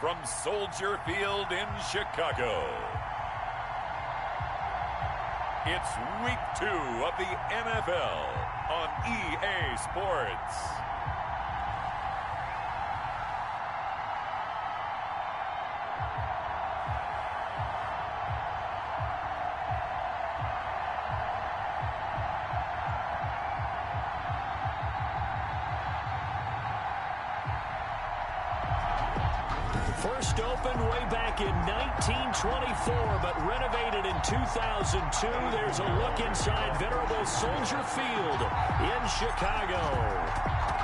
from Soldier Field in Chicago. It's Week 2 of the NFL on EA Sports. First opened way back in 1924, but renovated in 2002. There's a look inside venerable Soldier Field in Chicago.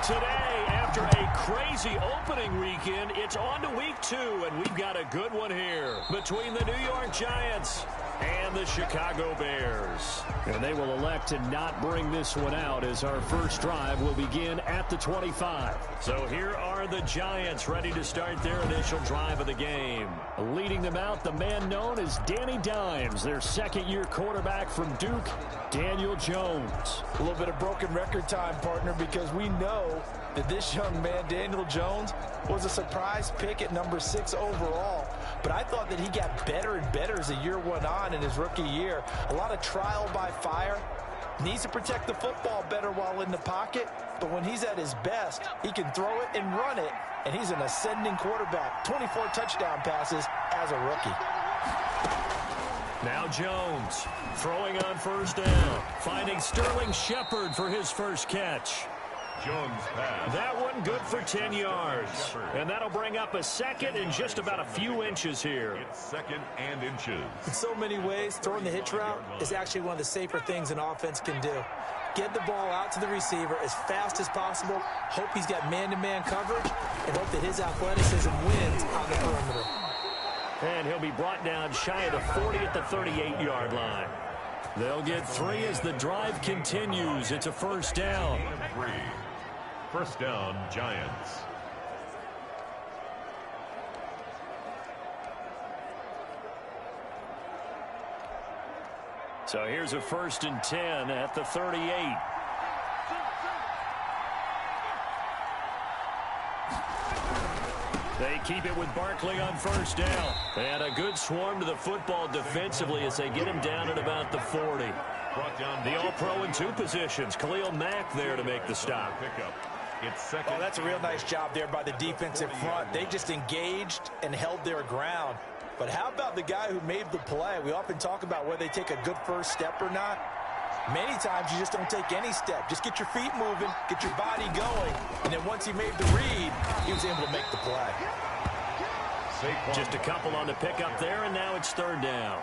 Today, after a crazy opening weekend, it's on to Week 2, and we've got a good one here between the New York Giants and the Chicago Bears. And they will elect to not bring this one out as our first drive will begin at the 25. So here are the Giants ready to start their initial drive of the game. Leading them out, the man known as Danny Dimes, their second-year quarterback from Duke, Daniel Jones. A little bit of broken record time, partner, because we know that this young man, Daniel Jones, was a surprise pick at number 6 overall. But I thought that he got better and better as the year went on in his rookie year. A lot of trial by fire. Needs to protect the football better while in the pocket. But when he's at his best, he can throw it and run it. And he's an ascending quarterback. 24 touchdown passes as a rookie. Now Jones throwing on first down. Finding Sterling Shepard for his first catch. Jones pass. That one good for 10 yards. And that'll bring up a second and just about a few inches here. It's second and inches. In so many ways, throwing the hitch route is actually one of the safer things an offense can do. Get the ball out to the receiver as fast as possible. Hope he's got man-to-man coverage. And hope that his athleticism wins on the perimeter. And he'll be brought down shy of the 40 at the 38-yard line. They'll get 3 as the drive continues. It's a first down. 3. First down, Giants. So here's a 1st and 10 at the 38. They keep it with Barkley on first down. And a good swarm to the football defensively as they get him down at about the 40. The All-Pro in 2 positions. Khalil Mack there to make the stop. Oh, that's a real nice job there by the defensive front. They just engaged and held their ground. But how about the guy who made the play? We often talk about whether they take a good first step or not. Many times you just don't take any step. Just get your feet moving, get your body going, and then once he made the read, he was able to make the play. Just a couple on the pickup there, and now it's 3rd down.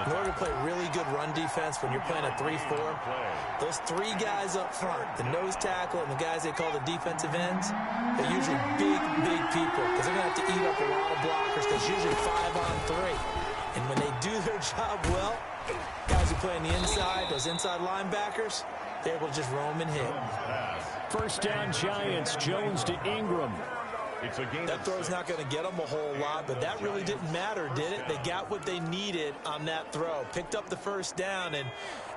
In order to play really good run defense when you're playing a 3-4, those 3 guys up front, the nose tackle and the guys they call the defensive ends, they're usually big people because they're going to have to eat up a lot of blockers because usually 5 on 3. And when they do their job well, guys who play on the inside, those inside linebackers, they're able to just roam and hit. First down Giants, Jones to Ingram. That throw's not going to get them a whole lot, but that really didn't matter, did it? They got what they needed on that throw. Picked up the first down, and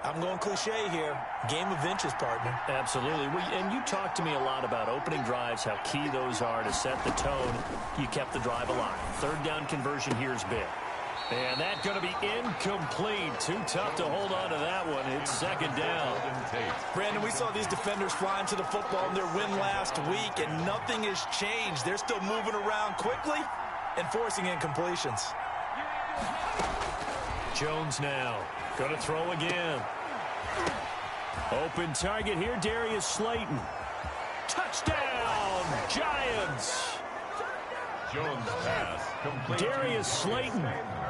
I'm going cliche here. Game of inches, partner. Absolutely. And you talked to me a lot about opening drives, how key those are to set the tone. You kept the drive alive. 3rd down conversion here is big. And that's going to be incomplete. Too tough to hold on to that one. It's 2nd down. Brandon, we saw these defenders flying to the football in their win last week, and nothing has changed. They're still moving around quickly and forcing incompletions. Jones now. Going to throw again. Open target here, Darius Slayton. Touchdown, Giants. Jones pass. Complete. Darius Slayton,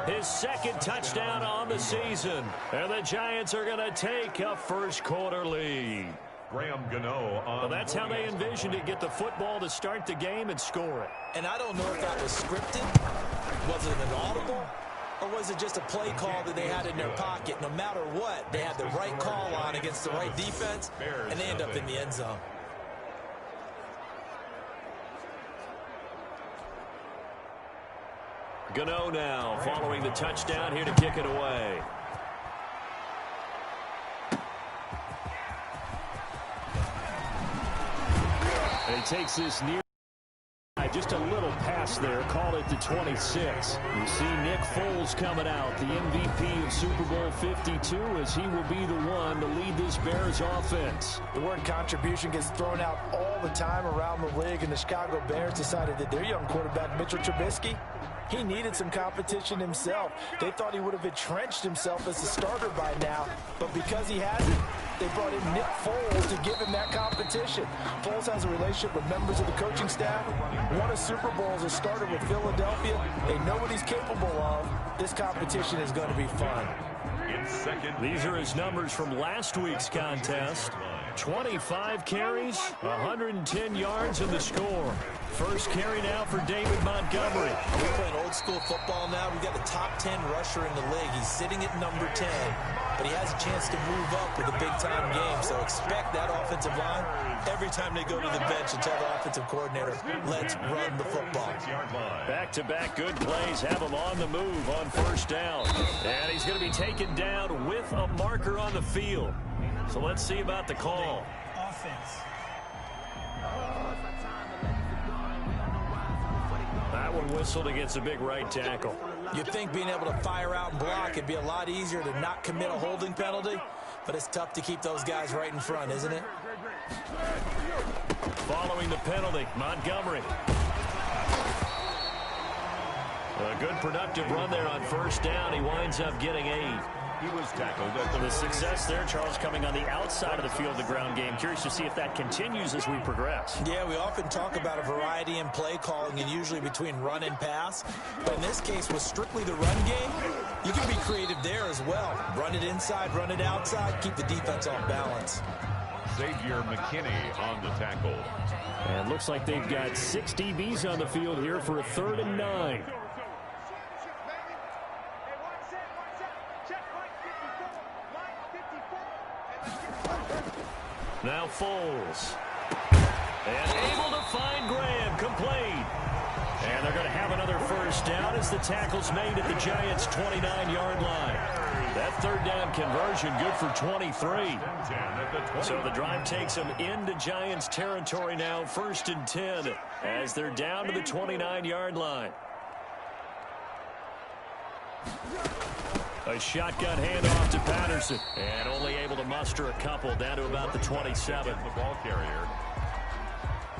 his 2nd touchdown on the season. And the Giants are going to take a first-quarter lead. Graham Gano on. Well, that's how they envisioned it, get the football to start the game and score it. And I don't know if that was scripted. Was it an audible? Or was it just a play call that they had in their pocket? No matter what, they had the right call on against the right defense, and they end up in the end zone. Gano now following the touchdown here to kick it away. And he takes this near Yeah, just a little pass there. Called it the 26. You see Nick Foles coming out, the MVP of Super Bowl 52, as he will be the one to lead this Bears offense. The word contribution gets thrown out all the time around the league, and the Chicago Bears decided that their young quarterback, Mitchell Trubisky, he needed some competition himself. They thought he would have entrenched himself as a starter by now, but because he hasn't, they brought in Nick Foles to give him that competition. Foles has a relationship with members of the coaching staff, won a Super Bowl as a starter with Philadelphia. They know what he's capable of. This competition is going to be fun. These are his numbers from last week's contest. 25 carries, 110 yards in the score. First carry now for David Montgomery. We're playing old school football now. We've got the top 10 rusher in the league. He's sitting at number 10, but he has a chance to move up with a big-time game. So expect that offensive line every time they go to the bench and tell the offensive coordinator, let's run the football. Back-to-back good plays have him on the move on first down. And he's going to be taken down with a marker on the field. So let's see about the call. Offense. That one whistled against a big right tackle. You'd think being able to fire out and block it'd be a lot easier to not commit a holding penalty, but it's tough to keep those guys right in front, isn't it? Following the penalty, Montgomery. A good productive run there on first down. He winds up getting 8. He was tackled at The success there, Charles, coming on the outside of the field, the ground game. Curious to see if that continues as we progress. Yeah, we often talk about a variety in play calling and usually between run and pass. But in this case, with strictly the run game, you can be creative there as well. Run it inside, run it outside, keep the defense off balance. Xavier McKinney on the tackle. And looks like they've got 6 DBs on the field here for a 3rd and 9. Now Foles. And able to find Graham, complete. And they're going to have another first down as the tackle's made at the Giants' 29-yard line. That 3rd down conversion good for 23. So the drive takes them into Giants territory now, 1st and 10, as they're down to the 29-yard line. A shotgun handoff to Patterson. And only able to muster a couple down to about the 27. The ball carrier.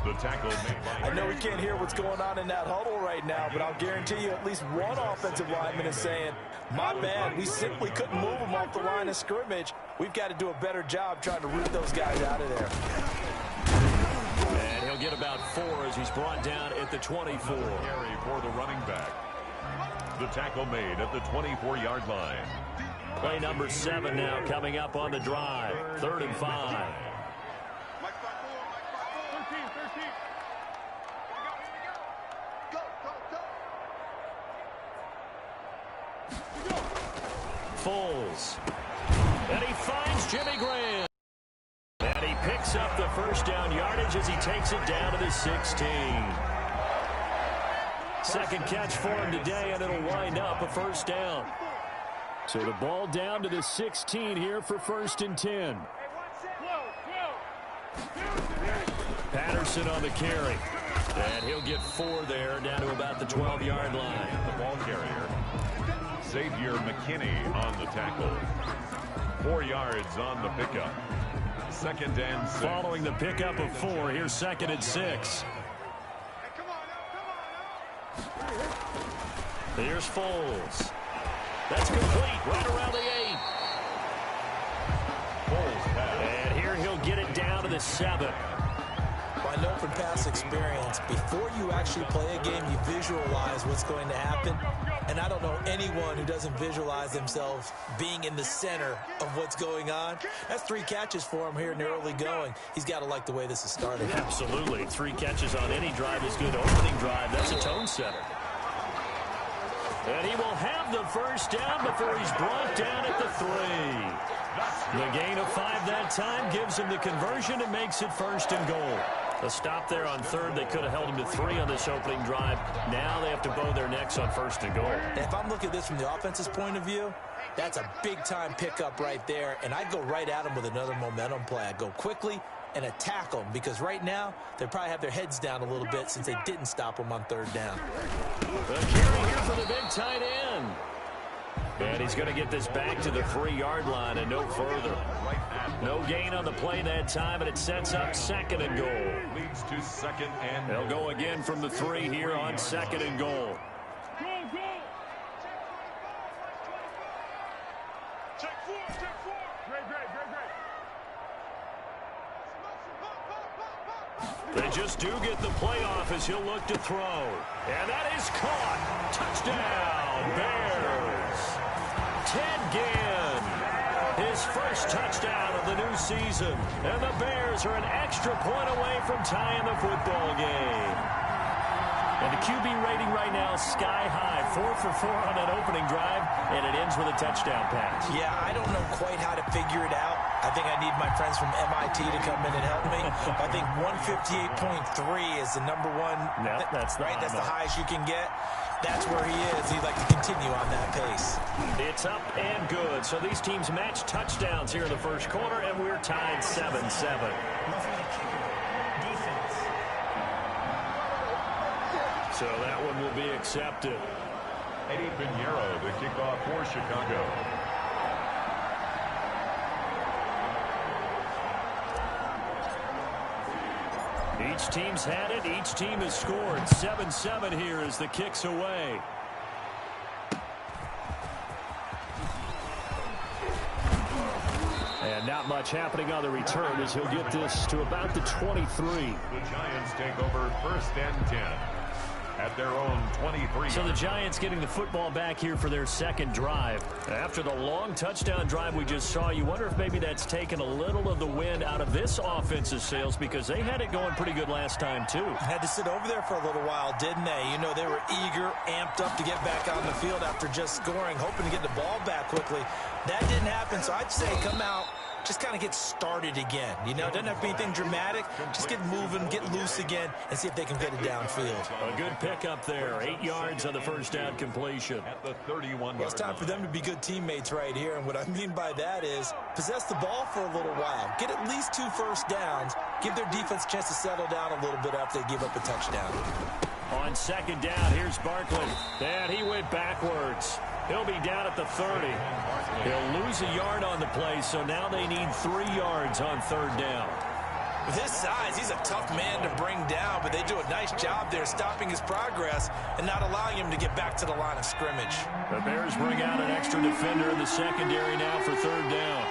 The tackle made by... I know we can't hear what's going on in that huddle right now, but I'll guarantee you at least one offensive lineman is saying, my bad, we simply couldn't move them off the line of scrimmage. We've got to do a better job trying to root those guys out of there. And he'll get about 4 as he's brought down at the 24. Carry for the running back. The tackle made at the 24-yard line. Play number 7 now coming up on the drive. 3rd and 5. Foles. And he finds Jimmy Graham. And he picks up the first down yardage as he takes it down to the 16. Second catch for him today, and it'll wind up a first down. So the ball down to the 16 here for 1st and 10. Patterson on the carry. And he'll get 4 there, down to about the 12-yard line. The ball carrier. Xavier McKinney on the tackle. 4 yards on the pickup. 2nd and 6. Following the pickup of 4, here's 2nd and 6. Here's Foles. That's complete right around the 8. Foles pass. And here he'll get it down to the 7. Well, I know from past experience, before you actually play a game, you visualize what's going to happen. And I don't know anyone who doesn't visualize themselves being in the center of what's going on. That's 3 catches for him here in the early going. He's got to like the way this is starting. Absolutely. 3 catches on any drive is good. Opening drive, that's a tone setter. And he will have the first down before he's brought down at the 3. The gain of 5 that time gives him the conversion and makes it 1st and goal. A stop there on 3rd. They could have held him to 3 on this opening drive. Now they have to bow their necks on 1st and goal. If I'm looking at this from the offense's point of view, that's a big-time pickup right there, and I'd go right at him with another momentum play. I'd go quickly, and attack them, because right now they probably have their heads down a little bit since they didn't stop them on third down. The carry here for the big tight end. And he's going to get this back to the 3-yard line and no further. No gain on the play that time, and it sets up 2nd and goal. Leads to 2nd and They'll go again from the 3 here on 2nd and goal. They just do get the playoff as he'll look to throw. And that is caught. Touchdown, Bears. Ted Ginn, his first touchdown of the new season. And the Bears are an extra point away from tying the football game. And the QB rating right now is sky high. 4 for 4 on that opening drive, and it ends with a touchdown pass. Yeah, I don't know quite how to figure it out. I think I need my friends from MIT to come in and help me. I think 158.3 is the number one. Yep, that's right. That's the highest you can get. That's where he is. He'd like to continue on that pace. It's up and good. So these teams match touchdowns here in the first quarter, and we're tied 7-7. So that one will be accepted. Eddie Pinheiro, the kickoff for Chicago. Each team's had it. Each team has scored. 7-7 here as the kick's away. And not much happening on the return as he'll get this to about the 23. The Giants take over 1st and 10. At their own 23. So the Giants getting the football back here for their 2nd drive. After the long touchdown drive we just saw, you wonder if maybe that's taken a little of the wind out of this offense's sails, because they had it going pretty good last time too. Had to sit over there for a little while, didn't they? You know, they were eager, amped up to get back on the field after just scoring, hoping to get the ball back quickly. That didn't happen, so I'd say come out, just kind of get started again. You know, doesn't have to be anything dramatic. Just get moving, get loose again, and see if they can get it downfield. A good pickup there. 8 yards on the first down completion. At the 31. Well, it's time for them to be good teammates right here, and what I mean by that is possess the ball for a little while. Get at least 2 first downs. Give their defense a chance to settle down a little bit after they give up a touchdown. On 2nd down, here's Barkley. And he went backwards. He'll be down at the 30. He'll lose a yard on the play, so now they need 3 yards on 3rd down. With his size, he's a tough man to bring down, but they do a nice job there stopping his progress and not allowing him to get back to the line of scrimmage. The Bears bring out an extra defender in the secondary now for 3rd down.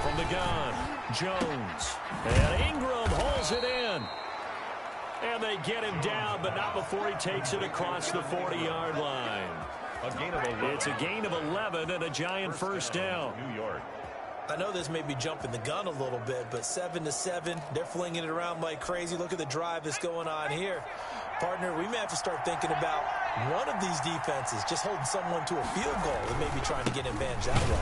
From the gun, Jones. And Ingram holds it in. And they get him down, but not before he takes it across the 40-yard line. A gain of 11. It's a gain of 11 and a Giant first down. New York. I know this may be jumping the gun a little bit, but 7-7, they're flinging it around like crazy. Look at the drive that's going on here. Partner, we may have to start thinking about one of these defenses just holding someone to a field goal and maybe trying to get advantage that way.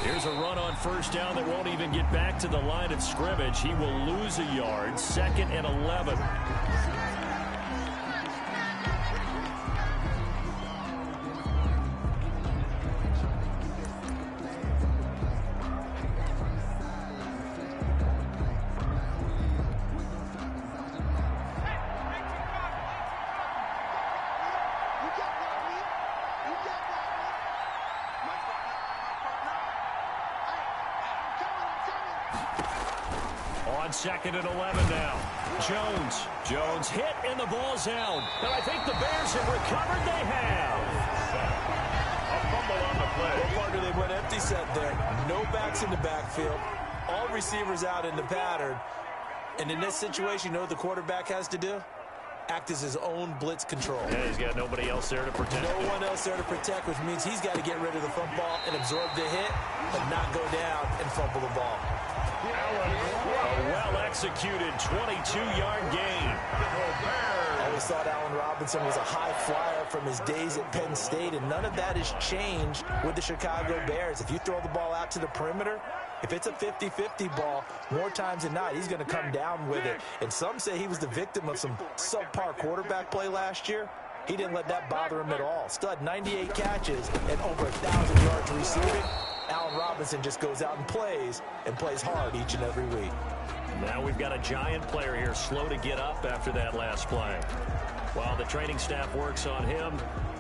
Here's a run on 1st down that won't even get back to the line of scrimmage. He will lose a yard. 2nd and 11. On 2nd and 11 now. Jones hit and the ball's out. And I think the Bears have recovered. They have. A fumble on the play. Well, partner, they went empty set there. No backs in the backfield. All receivers out in the pattern. And in this situation, you know what the quarterback has to do? Act as his own blitz control. Yeah, he's got nobody else there to protect. No one else there to protect, which means he's got to get rid of the football and absorb the hit, but not go down and fumble the ball. A well-executed 22-yard gain. I always thought Allen Robinson was a high flyer from his days at Penn State, and none of that has changed with the Chicago Bears. If you throw the ball out to the perimeter, if it's a 50-50 ball, more times than not, he's going to come down with it. And some say he was the victim of some subpar quarterback play last year. He didn't let that bother him at all. Stud 98 catches and over 1,000 yards receiving. Allen Robinson just goes out and plays hard each and every week. Now we've got a giant player here slow to get up after that last play. While the training staff works on him,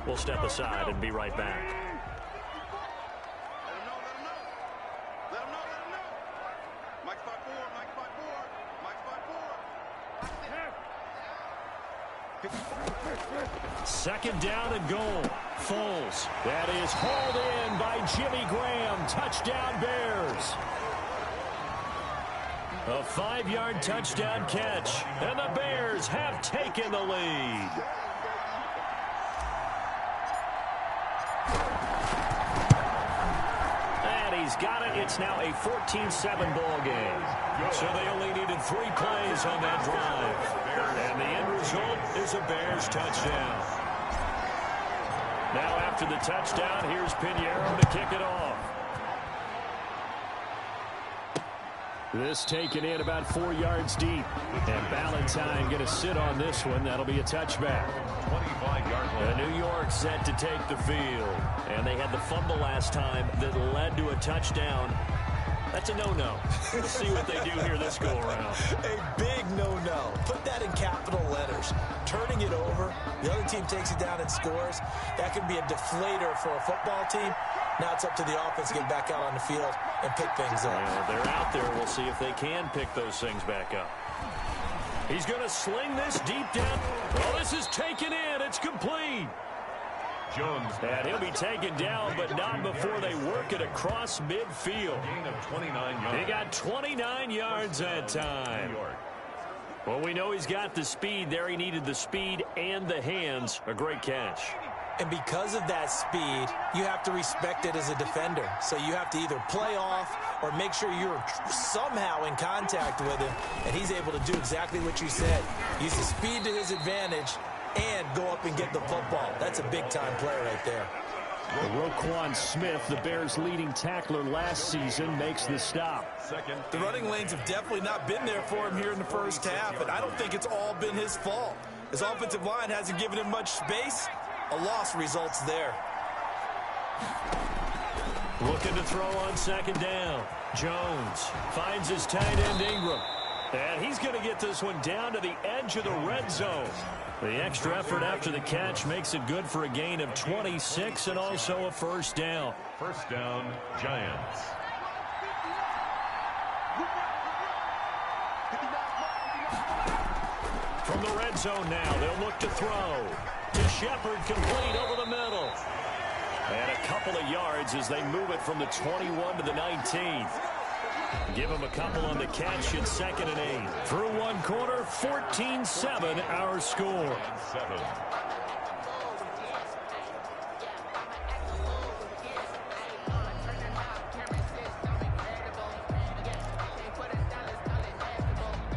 we'll step aside and be right back. Second down and goal. Foles. That is hauled in by Jimmy Graham. Touchdown Bears. A 5-yard touchdown catch. And the Bears have taken the lead. And he's got it. It's now a 14-7 ball game. So they only needed 3 plays on that drive. And the end result is a Bears touchdown. Now after the touchdown, here's Pinheiro to kick it off. This taken in about 4 yards deep. And Ballantyne going to sit on this one. That'll be a touchback. 25-yard line. New York set to take the field. And they had the fumble last time that led to a touchdown. That's a no-no. Let's see what they do here this go-around. A big no-no. Put that in capital letters. Turning it over, the other team takes it down and scores. That could be a deflator for a football team. Now it's up to the offense to get back out on the field and pick things up. Well, they're out there. We'll see if they can pick those things back up. He's going to sling this deep down. Oh, this is taken in. It's complete. Jones. And he'll be taken down, but not before they work it across midfield. Gain of 29 yards. He got 29 yards that time. Well, we know he's got the speed there. He needed the speed and the hands. A great catch. And because of that speed, you have to respect it as a defender. So you have to either play off or make sure you're somehow in contact with him. And he's able to do exactly what you said. Use the speed to his advantage and go up and get the football. That's a big-time player right there. Roquan Smith, the Bears' leading tackler last season, makes the stop. The running lanes have definitely not been there for him here in the first half, and I don't think it's all been his fault. His offensive line hasn't given him much space. A loss results there. Looking to throw on second down. Jones finds his tight end Ingram. And he's going to get this one down to the edge of the red zone. The extra effort after the catch makes it good for a gain of 26 and also a first down. First down, Giants. From the red zone now, they'll look to throw. To Shepard, complete over the middle. And a couple of yards as they move it from the 21 to the 19. Give him a couple on the catch. It's 2nd and 8. Through one quarter, 14-7 our score. 7.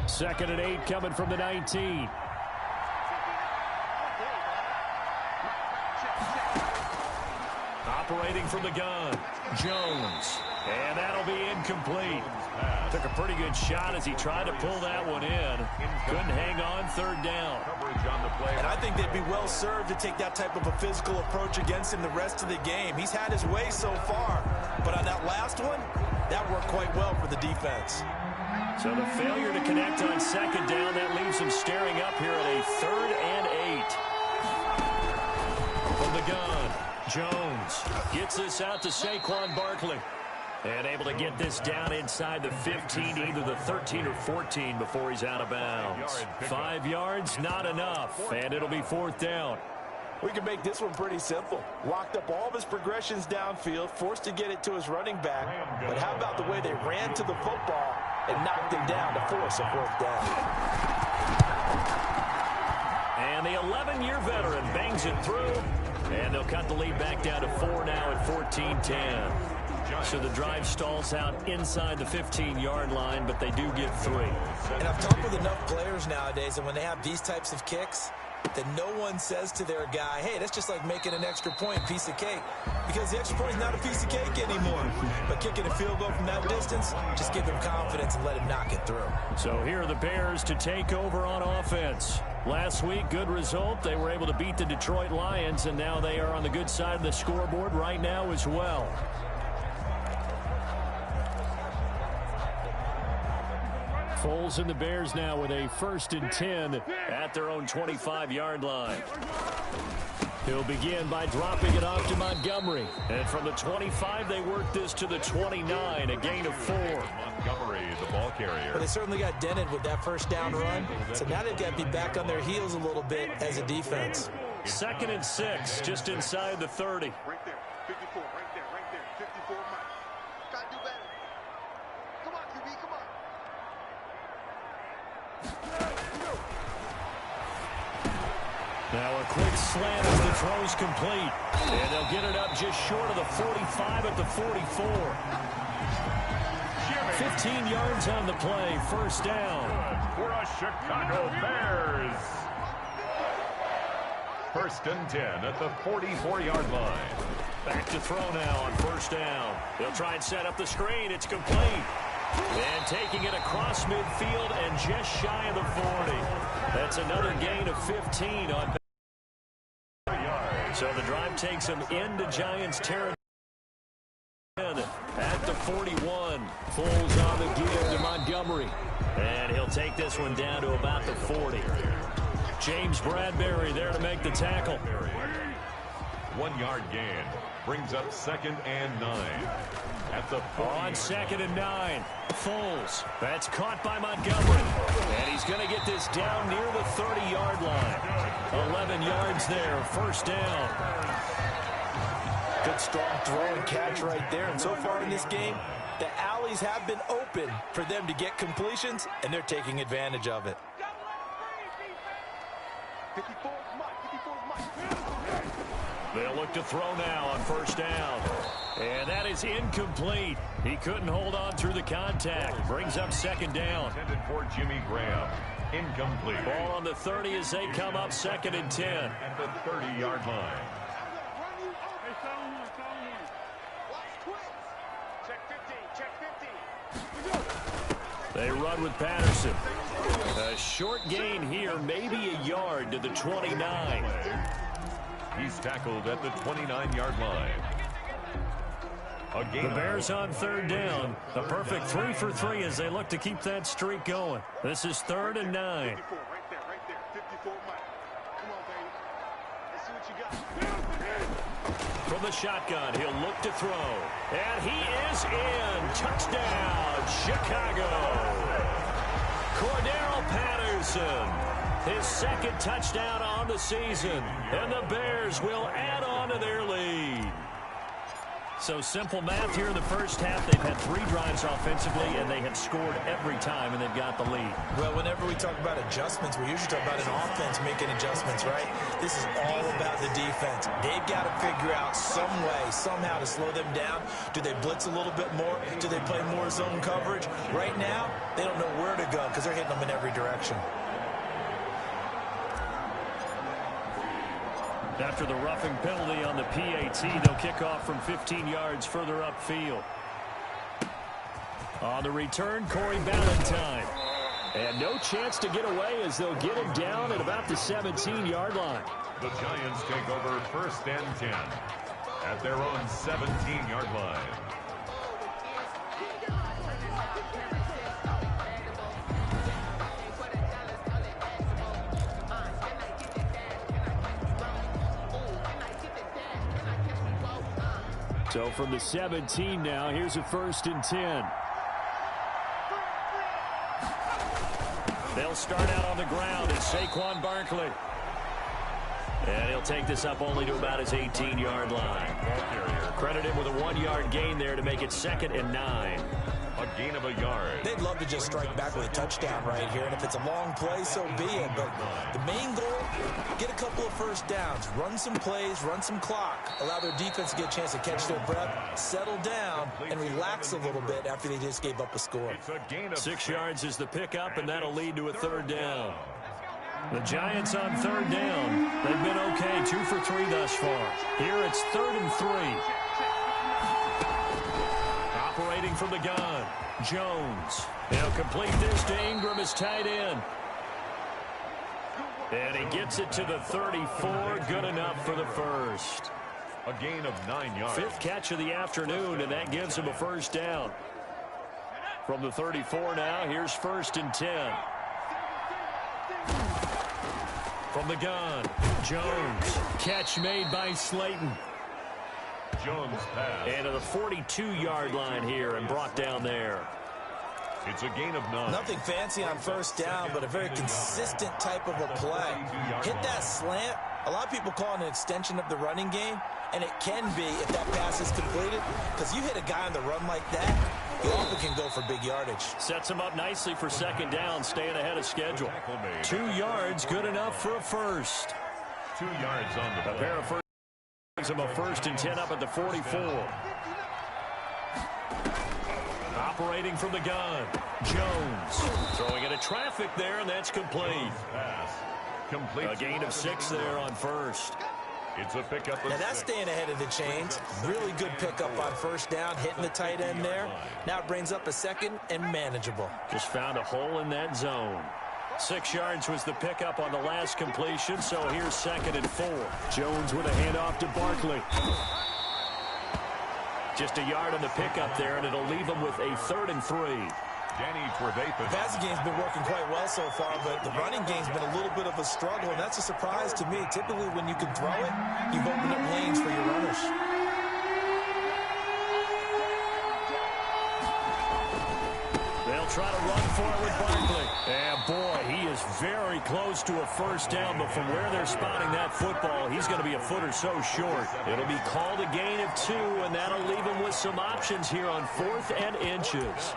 Second and 8 coming from the 19. Operating from the gun, Jones. And that'll be incomplete. Took a pretty good shot as he tried to pull that one in. Couldn't hang on, 3rd down. Coverage on the play. And I think they'd be well served to take that type of a physical approach against him the rest of the game. He's had his way so far. But on that last one, that worked quite well for the defense. So the failure to connect on second down, that leaves him staring up here at a 3rd and 8. From the gun, Jones gets this out to Saquon Barkley. And able to get this down inside the 15, either the 13 or 14 before he's out of bounds. 5 yards, not enough. And it'll be 4th down. We can make this one pretty simple. Walked up all of his progressions downfield, forced to get it to his running back. But how about the way they ran to the football and knocked him down to force a 4th down? And the 11-year veteran bangs it through. And they'll cut the lead back down to 4 now at 14-10. So the drive stalls out inside the 15-yard line, but they do get 3. And I've talked with enough players nowadays, and when they have these types of kicks, that no one says to their guy, hey, that's just like making an extra point, piece of cake. Because the extra point is not a piece of cake anymore. But kicking a field goal from that distance, just give him confidence and let him knock it through. So here are the Bears to take over on offense. Last week, good result. They were able to beat the Detroit Lions, and now they are on the good side of the scoreboard right now as well. Foles and the Bears now with a 1st and 10 at their own 25-yard line. He'll begin by dropping it off to Montgomery. And from the 25, they work this to the 29, a gain of 4. Montgomery, the ball carrier. But they certainly got dented with that first down run. So now they've got to be back on their heels a little bit as a defense. 2nd and 6, just inside the 30. Right there, 54, right there, 54, Mike. Gotta do better. Come on, QB, come on. Now a quick slant as the throw's complete. And they'll get it up just short of the 45 at the 44. 15 yards on the play, 1st down. For a Chicago Bears. 1st and 10 at the 44-yard line. Back to throw now on 1st down. They'll try and set up the screen. It's complete. And taking it across midfield and just shy of the 40. That's another gain of 15 on. So the drive takes them into Giants territory at the 41. Foles on the give to Montgomery. And he'll take this one down to about the 40. James Bradbury there to make the tackle. 1 yard gain. Brings up 2nd and 9. At the 40. On 2nd and 9. Foles. That's caught by Montgomery. And he's going to get this down near the 30-yard line. 11 yards there. 1st down. Good strong throw and catch right there. And so far in this game, the alleys have been open for them to get completions, and they're taking advantage of it. 54, Mike. They'll look to throw now on 1st down. And that is incomplete. He couldn't hold on through the contact. Brings up 2nd down. Intended for Jimmy Graham. Incomplete. Ball on the 30 as they come up 2nd and 10. At the 30-yard line. Check 15, check 15. They run with Patterson. A short gain here, maybe a yard to the 29. He's tackled at the 29-yard line. The Bears on 3rd down. A perfect 3 for 3 as they look to keep that streak going. This is 3rd and 9. 54, right there, 54, Mike. Come on, baby. Let's see what you got. From the shotgun, he'll look to throw. And he is in. Touchdown, Chicago. Cordero Patterson, his 2nd touchdown on the season. And the Bears will add on to their lead. So simple math here in the 1st half. They've had 3 drives offensively, and they have scored every time, and they've got the lead. Well, whenever we talk about adjustments, we usually talk about an offense making adjustments, right? This is all about the defense. They've got to figure out some way, somehow to slow them down. Do they blitz a little bit more? Do they play more zone coverage? Right now, they don't know where to go because they're hitting them in every direction. After the roughing penalty on the PAT, they'll kick off from 15 yards further upfield. On the return, Corey Ballantyne. And no chance to get away as they'll get him down at about the 17-yard line. The Giants take over 1st and 10 at their own 17-yard line. So from the 17 now, here's a 1st and 10. They'll start out on the ground. It's Saquon Barkley. And he'll take this up only to about his 18-yard line. Credit him with a 1-yard gain there to make it 2nd and 9. A gain of a yard. They'd love to just strike back with a touchdown right here, and if it's a long play, so be it. But the main goal, get a couple of 1st downs, run some plays, run some clock, allow their defense to get a chance to catch their breath, settle down, and relax a little bit after they just gave up a score. 6 yards is the pickup, and that'll lead to a 3rd down. The Giants on 3rd down. They've been okay, 2 for 3 thus far. Here it's 3rd and 3. Operating from the gun, Jones. He'll complete this to Ingram as tight end. And he gets it to the 34. Good enough for the 1st. A gain of 9 yards. 5th catch of the afternoon, and that gives him a 1st down. From the 34 now, here's 1st and 10. From the gun, Jones. Catch made by Slayton. Jones pass. And to the 42-yard line here and brought down there. It's a gain of 9. Nothing fancy on 1st down, but a very consistent type of a play. Hit that slant. A lot of people call it an extension of the running game, and it can be if that pass is completed, because you hit a guy on the run like that, you often can go for big yardage. Sets him up nicely for 2nd down, staying ahead of schedule. 2 yards, good enough for a first. 2 yards on the play. A pair of first gives him a 1st and 10 up at the 44. Operating from the gun, Jones. Throwing into traffic there, and that's complete. Pass. Complete. A gain of 6 there on 1st. It's a pickup of Now that's 6. staying ahead of the chains. Really good pickup on 1st down, hitting the tight end there. Now it brings up a 2nd and manageable. Just found a hole in that zone. 6 yards was the pickup on the last completion, so here's 2nd and 4. Jones with a handoff to Barkley. Just a yard on the pickup there, and it'll leave him with a 3rd and 3. Danny Trevathan. The passing game's been working quite well so far, but the running game's been a little bit of a struggle, and that's a surprise to me. Typically, when you can throw it, you've opened up lanes for your runners. They'll try to run for it with Barkley. And boy, he is very close to a 1st down, but from where they're spotting that football, he's going to be a foot or so short. It'll be called a gain of 2, and that'll leave him with some options here on 4th and inches.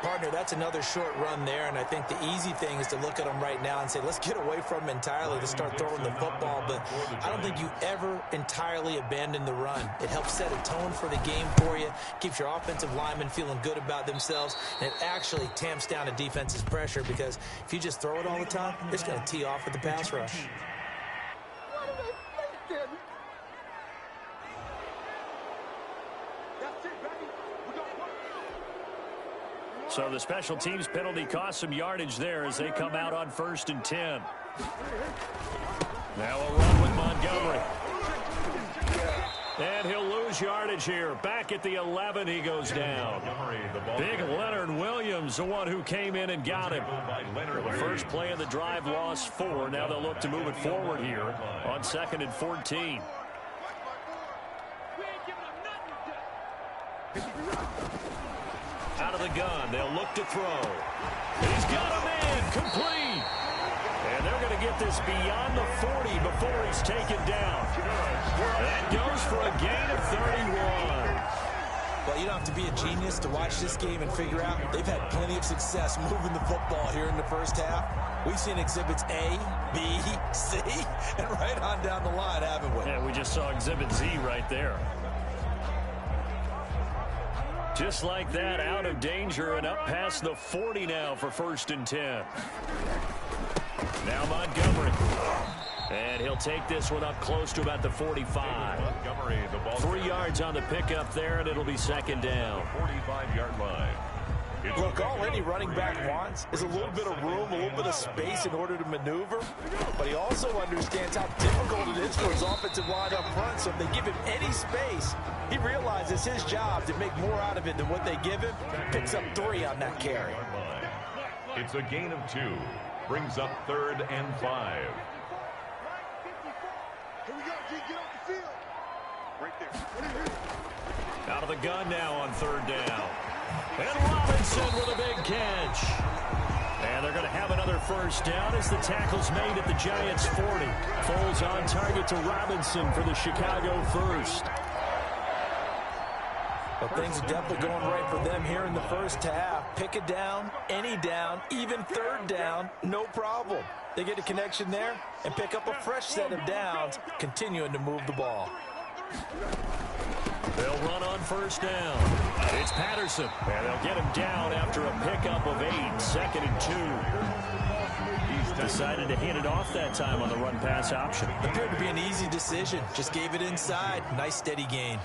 Partner, that's another short run there, and I think the easy thing is to look at him right now and say, let's get away from him entirely to start throwing the football, but I don't think you ever entirely abandon the run. It helps set a tone for the game for you, keeps your offensive linemen feeling good about themselves, and it actually tamps down a defense's pressure, because if you just throw it all the time, it's going to tee off with the pass rush. So the special teams penalty cost some yardage there as they come out on 1st and 10. Now a run with Montgomery. And he'll lose yardage here. Back at the 11, he goes down. Big Leonard Williams, the one who came in and got him. The first play of the drive lost 4. Now they'll look to move it forward here on 2nd and 14. Out of the gun, they'll look to throw. He's got a man, complete. And they're going to get this beyond the 40 before he's taken down. That goes for a gain of 31. Well, you don't have to be a genius to watch this game and figure out they've had plenty of success moving the football here in the 1st half. We've seen exhibits A, B, C, and right on down the line, haven't we? Yeah, we just saw exhibit Z right there. Just like that, out of danger and up past the 40 now for 1st and 10. Now Montgomery. And he'll take this one up close to about the 45. Montgomery, the ball 3 yards on the pickup there, and it'll be 2nd down. 45-yard line. Look, all any running back wants is a little bit of room, a little bit of space in order to maneuver, but he also understands how difficult it is for his offensive line up front, so if they give him any space, he realizes his job to make more out of it than what they give him. Picks up 3 on that carry. It's a gain of 2. Brings up 3rd and 5. Here we go, G. Get off the field. Right there. Out of the gun now on 3rd down. And Robinson with a big catch. And they're going to have another 1st down as the tackle's made at the Giants' 40. Foles on target to Robinson for the Chicago 1st. Well, things are definitely going right for them here in the 1st half. Pick a down, any down, even 3rd down, no problem. They get a connection there and pick up a fresh set of downs, continuing to move the ball. They'll run on 1st down. It's Patterson, and they'll get him down after a pickup of 8, 2nd and 2. He's decided to hand it off that time on the run-pass option. Appeared to be an easy decision. Just gave it inside. Nice steady gain.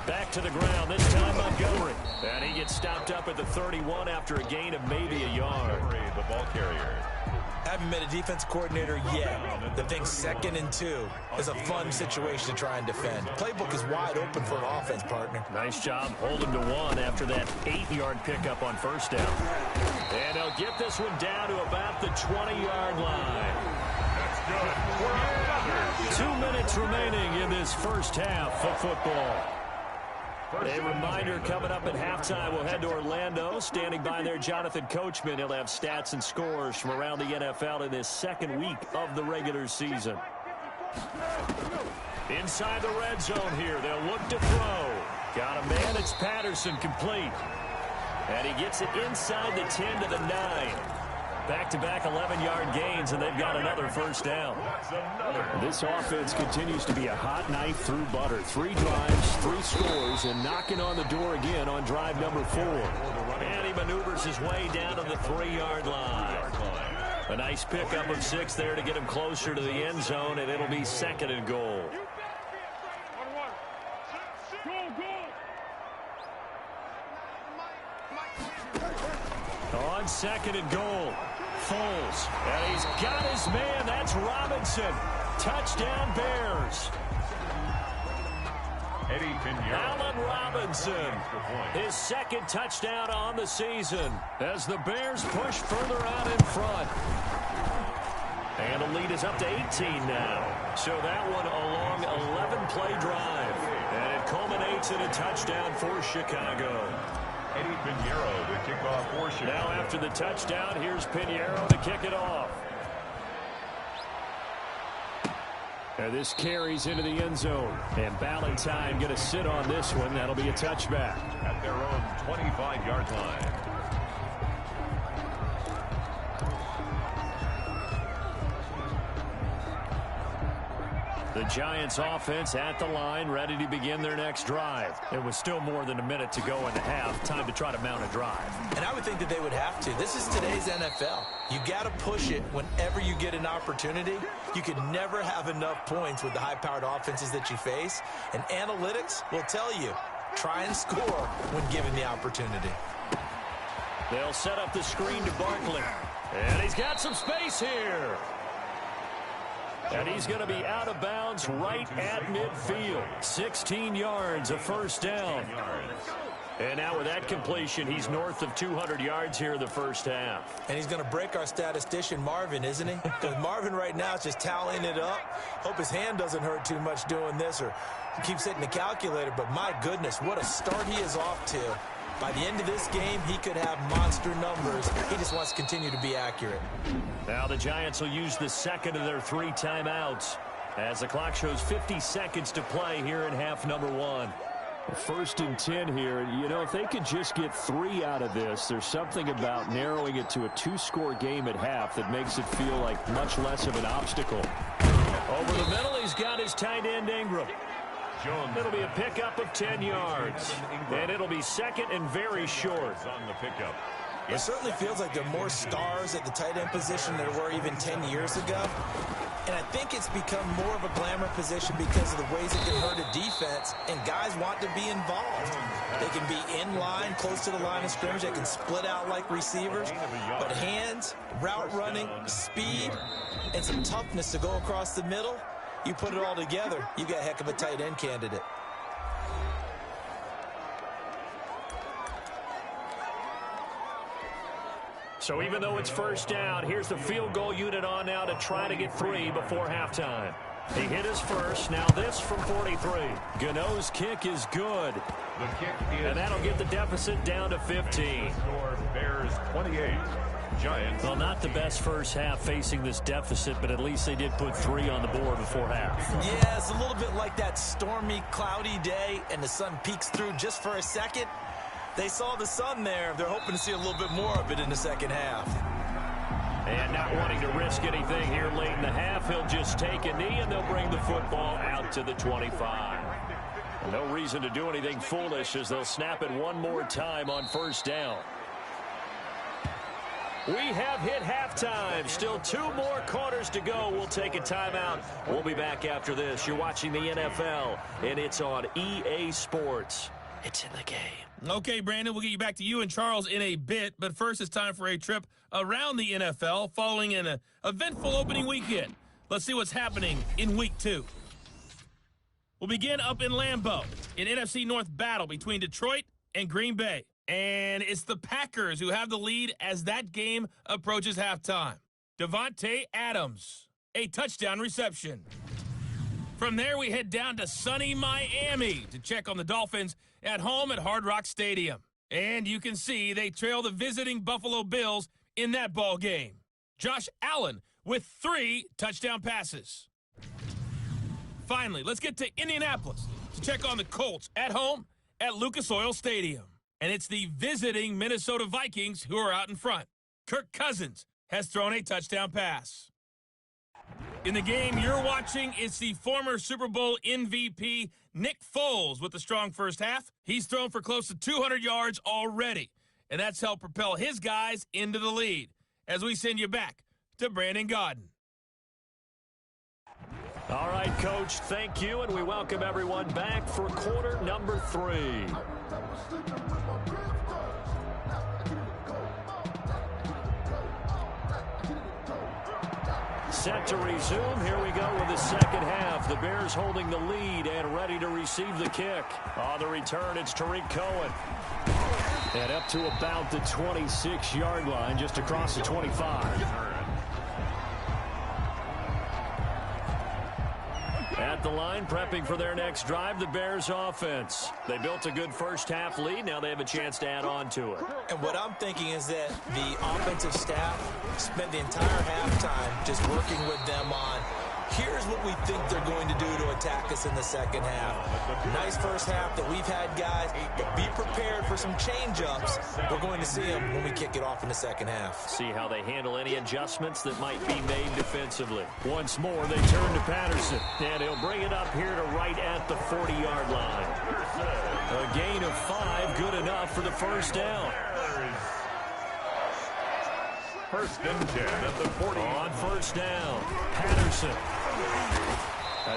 Back to the ground, this time Montgomery. And he gets stopped up at the 31 after a gain of maybe a yard. The ball carrier. Haven't met a defense coordinator yet that thinks 2nd and 2 is a fun situation to try and defend. Playbook is wide open for an offense, partner. Nice job holding to 1 after that 8-yard pickup on first down. And they'll get this one down to about the 20-yard line. That's good. We're up 2 minutes remaining in this first half of football. A reminder coming up at halftime, we'll head to Orlando. Standing by there, Jonathan Coachman. He'll have stats and scores from around the NFL in this second week of the regular season. Inside the red zone here, they'll look to throw. Got a man, it's Patterson, complete. And he gets it inside the 10 to the 9. Back-to-back 11-yard gains, and they've got another first down. This offense continues to be a hot knife through butter. 3 drives, 3 scores, and knocking on the door again on drive number 4. And he maneuvers his way down to the 3-yard line. A nice pickup of 6 there to get him closer to the end zone, and it'll be 2nd and goal. On 2nd and goal, Foles, and he's got his man. That's Robinson. Touchdown, Bears. Eddie Pinheiro. Allen Robinson, his 2nd touchdown on the season as the Bears push further out in front. And the lead is up to 18 now. So that one a long 11-play drive. And it culminates in a touchdown for Chicago. Eddie Pinheiro to kick off for Chicago. Now after the touchdown, here's Pinheiro to kick it off. And this carries into the end zone. And Ballantyne going to sit on this one. That'll be a touchback. At their own 25-yard line. The Giants offense at the line, ready to begin their next drive. It was still more than a minute to go in the half. Time to try to mount a drive. And I would think that they would have to. This is today's NFL. You got to push it whenever you get an opportunity. You can never have enough points with the high-powered offenses that you face. And analytics will tell you, try and score when given the opportunity. They'll set up the screen to Barkley. And he's got some space here. And he's going to be out of bounds right at midfield. 16 yards, a first down. And now with that completion, he's north of 200 yards here in the first half. And he's going to break our statistician, Marvin, isn't he? Because Marvin right now is just tallying it up. Hope his hand doesn't hurt too much doing this or he keeps hitting the calculator. But my goodness, what a start he is off to. By the end of this game, he could have monster numbers. He just wants to continue to be accurate. Now the Giants will use the 2nd of their 3 timeouts as the clock shows 50 seconds to play here in half number 1. 1st and 10 here. You know, if they could just get 3 out of this, there's something about narrowing it to a 2-score game at half that makes it feel like much less of an obstacle. Over the middle, he's got his tight end Ingram. It'll be a pickup of 10 yards. And it'll be 2nd and very short. On the pickup. It certainly feels like there are more stars at the tight end position than there were even 10 years ago. And I think it's become more of a glamour position because of the ways it can hurt a defense, and guys want to be involved. They can be in line, close to the line of scrimmage. They can split out like receivers. But hands, route running, speed, and some toughness to go across the middle, you put it all together, you got a heck of a tight end candidate. So even though it's first down, here's the field goal unit on now to try to get 3 before halftime. He hit his first. Now this from 43. Gano's kick is good. The kick is, and that'll get the deficit down to 15. Score Bears 28. Giants. Well, not the best first half facing this deficit, but at least they did put 3 on the board before half. Yeah, it's a little bit like that stormy, cloudy day, and the sun peeks through just for a second. They saw the sun there. They're hoping to see a little bit more of it in the second half. And not wanting to risk anything here late in the half, he'll just take a knee, and they'll bring the football out to the 25. No reason to do anything foolish as they'll snap it one more time on first down. We have hit halftime. Still 2 more quarters to go. We'll take a timeout. We'll be back after this. You're watching the NFL, and it's on EA Sports. It's in the game. Okay, Brandon, we'll get you back to you and Charles in a bit, but first it's time for a trip around the NFL following an eventful opening weekend. Let's see what's happening in Week 2. We'll begin up in Lambeau, an NFC North battle between Detroit and Green Bay. And it's the Packers who have the lead as that game approaches halftime. Davante Adams, a touchdown reception. From there, we head down to sunny Miami to check on the Dolphins at home at Hard Rock Stadium. And you can see they trail the visiting Buffalo Bills in that ball game. Josh Allen with 3 touchdown passes. Finally, let's get to Indianapolis to check on the Colts at home at Lucas Oil Stadium. And it's the visiting Minnesota Vikings who are out in front. Kirk Cousins has thrown a touchdown pass. In the game you're watching, it's the former Super Bowl MVP Nick Foles with a strong first half. He's thrown for close to 200 yards already, and that's helped propel his guys into the lead. As we send you back to Brandon Gaudin. All right, Coach, thank you, and we welcome everyone back for quarter number 3. Set to resume. Here we go with the second half. The Bears holding the lead and ready to receive the kick. On the return, it's Tariq Cohen. And up to about the 26-yard line, just across the 25. At the line, prepping for their next drive, the Bears offense. They built a good first-half lead. Now they have a chance to add on to it. And what I'm thinking is that the offensive staff spent the entire halftime just working with them on, here's what we think they're going to do to attack us in the second half. Nice first half that we've had, guys, but be prepared for some change-ups. We're going to see them when we kick it off in the second half. See how they handle any adjustments that might be made defensively. Once more, they turn to Patterson, and he'll bring it up here to right at the 40-yard line. A gain of 5, good enough for the first down. First and 10 at the 40. On first down, Patterson.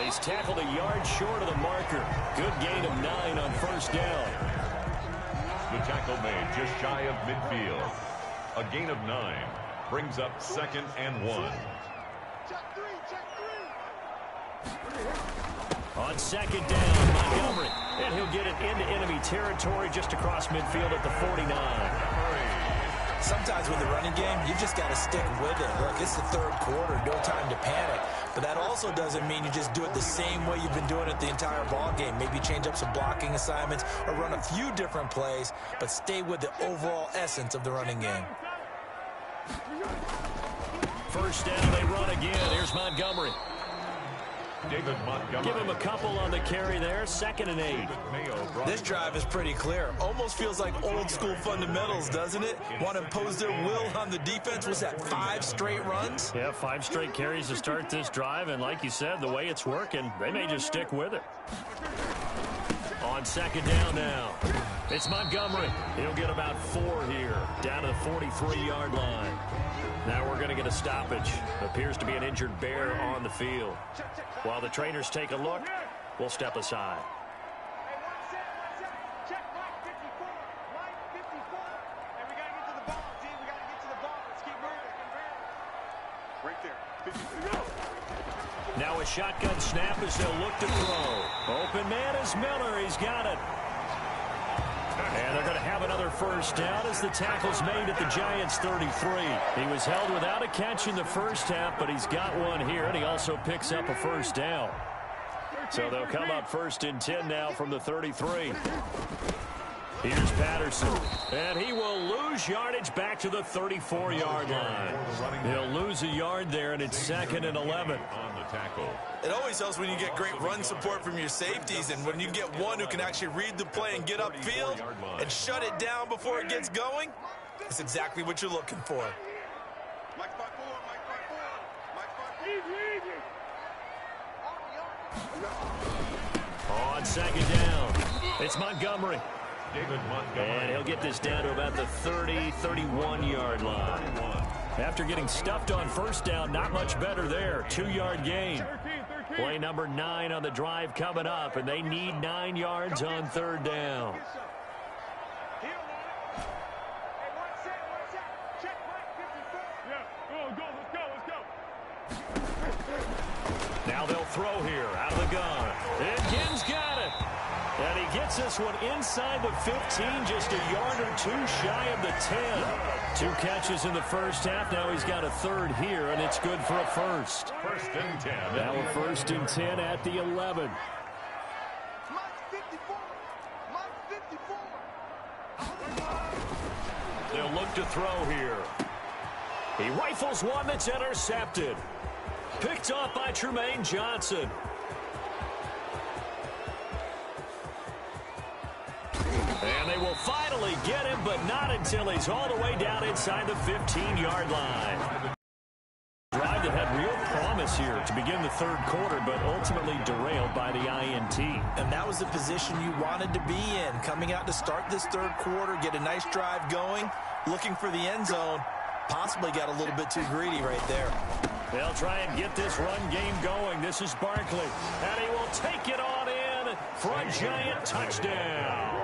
He's tackled a yard short of the marker. Good gain of 9 on first down. The tackle made just shy of midfield. A gain of 9 brings up 2nd and 1. On second down, Montgomery. And he'll get it into enemy territory just across midfield at the 49. Sometimes with the running game, you just got to stick with it. Look, it's the third quarter, no time to panic. But that also doesn't mean you just do it the same way you've been doing it the entire ball game. Maybe change up some blocking assignments or run a few different plays, but stay with the overall essence of the running game. First down, they run again. Here's Montgomery. David Montgomery. Give him a couple on the carry there. 2nd and 8. This drive is pretty clear. Almost feels like old school fundamentals, doesn't it? Want to impose their will on the defense. Was that 5 straight runs? Yeah, 5 straight carries to start this drive. And like you said, the way it's working, they may just stick with it. On second down now, it's Montgomery. He'll get about 4 here, down to the 43-yard line. Now we're going to get a stoppage. Appears to be an injured Bear on the field. While the trainers take a look, we'll step aside. Now a shotgun snap as they'll look to throw. Open man is Miller. He's got it. And they're going to have another first down as the tackle's made at the Giants' 33. He was held without a catch in the first half, but he's got one here, and he also picks up a first down. So they'll come up 1st and 10 now from the 33. Here's Patterson, and he will lose yardage back to the 34-yard line. He'll lose a yard there, and it's 2nd and 11. On the tackle. It always helps when you get great run support from your safeties, and when you get one who can actually read the play and get upfield and shut it down before it gets going, that's exactly what you're looking for. On second down, it's Montgomery. David Montgomery. And he'll get this down to about the 30-31-yard line. After getting stuffed on first down, not much better there. 2-yard gain. Play number 9 on the drive coming up, and they need 9 yards on third down. Now they'll throw here out of the gun. And Ginn's got it. And he gets this one inside the 15, just a yard or two shy of the 10. 2 catches in the first half. Now he's got a third here, and it's good for a first. First and 10. Now a first and 10 at the 11. They'll look to throw here. He rifles one that's intercepted. Picked off by Trumaine Johnson. And they will finally get him, but not until he's all the way down inside the 15-yard line. Drive that had real promise here to begin the third quarter, but ultimately derailed by the INT. And that was the position you wanted to be in. Coming out to start this third quarter, get a nice drive going, looking for the end zone. Possibly got a little bit too greedy right there. They'll try and get this run game going. This is Barkley, and he will take it on in for a giant touchdown.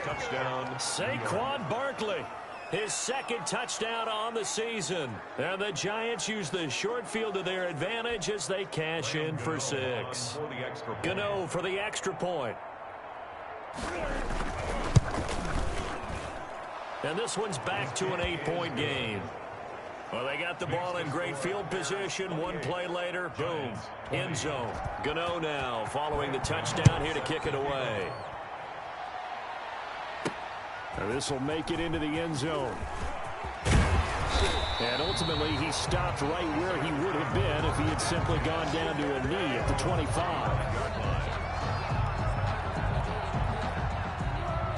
Touchdown. Saquon Barkley, his second touchdown on the season. And the Giants use the short field to their advantage as they cash in for 6. Gano for the extra point. And this one's back to an 8-point game. Well, they got the ball in great field position. One play later, boom, end zone. Gano now following the touchdown here to kick it away. And this will make it into the end zone. And ultimately, he stopped right where he would have been if he had simply gone down to a knee at the 25.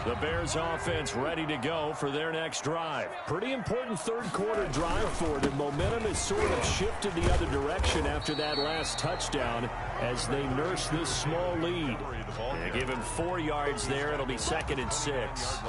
The Bears offense ready to go for their next drive. Pretty important third quarter drive for them. Momentum has sort of shifted the other direction after that last touchdown as they nurse this small lead. They give him 4 yards there. It'll be second and 6.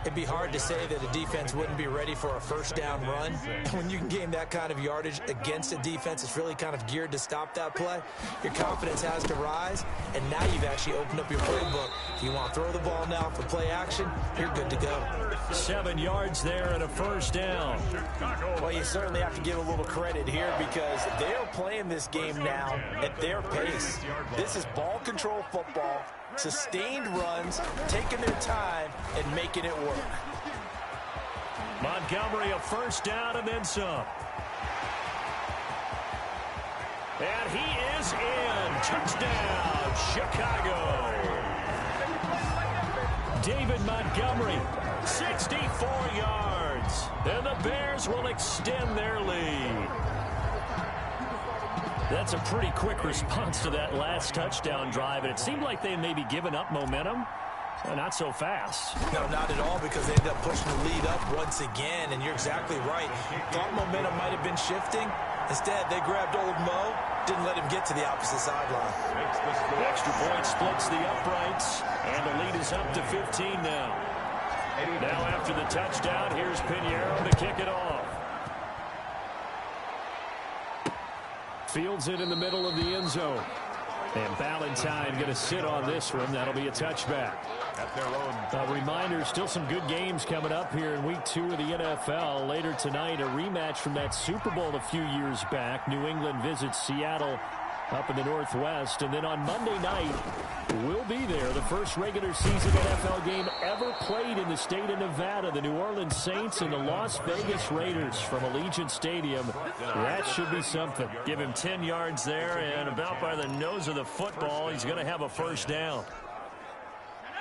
It'd be hard to say that a defense wouldn't be ready for a first down run. When you can gain that kind of yardage against a defense that's really kind of geared to stop that play, your confidence has to rise, and now you've actually opened up your playbook. If you want to throw the ball now for play action, you're good to go. 7 yards there and a first down. Well, you certainly have to give a little credit here because they're playing this game now at their pace. This is ball control football. Sustained runs, taking their time, and making it work. Montgomery a first down and then some. And he is in. Touchdown, Chicago. David Montgomery, 64 yards. And the Bears will extend their lead. That's a pretty quick response to that last touchdown drive, and it seemed like they may be giving up momentum. Not so fast. No, not at all, because they ended up pushing the lead up once again, and you're exactly right. Thought momentum might have been shifting. Instead, they grabbed old Mo, didn't let him get to the opposite sideline. Extra point splits the uprights, and the lead is up to 15 now. Now after the touchdown, here's Pinheiro to kick it off. Fields it in the middle of the end zone. And Ballantyne going to sit on this one. That'll be a touchback. At their own. A reminder, still some good games coming up here in week 2 of the NFL. Later tonight, a rematch from that Super Bowl a few years back. New England visits Seattle up in the Northwest. And then on Monday night, we'll be there. The first regular season NFL game ever played in the state of Nevada. The New Orleans Saints and the Las Vegas Raiders from Allegiant Stadium. That should be something. Give him 10 yards there, and about by the nose of the football, he's going to have a first down.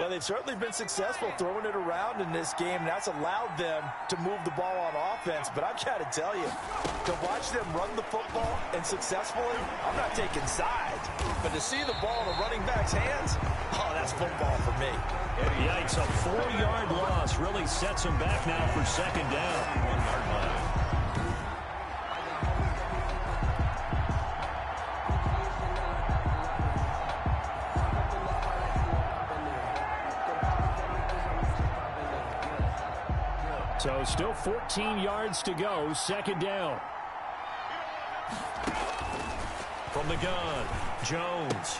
Well, they've certainly been successful throwing it around in this game, and that's allowed them to move the ball on offense. But I've got to tell you, to watch them run the football and successfully, I'm not taking sides. But to see the ball in a running back's hands, oh, that's football for me. Yikes, a 4-yard loss really sets him back now for second down. 1 yard line. So still 14 yards to go, second down. From the gun, Jones.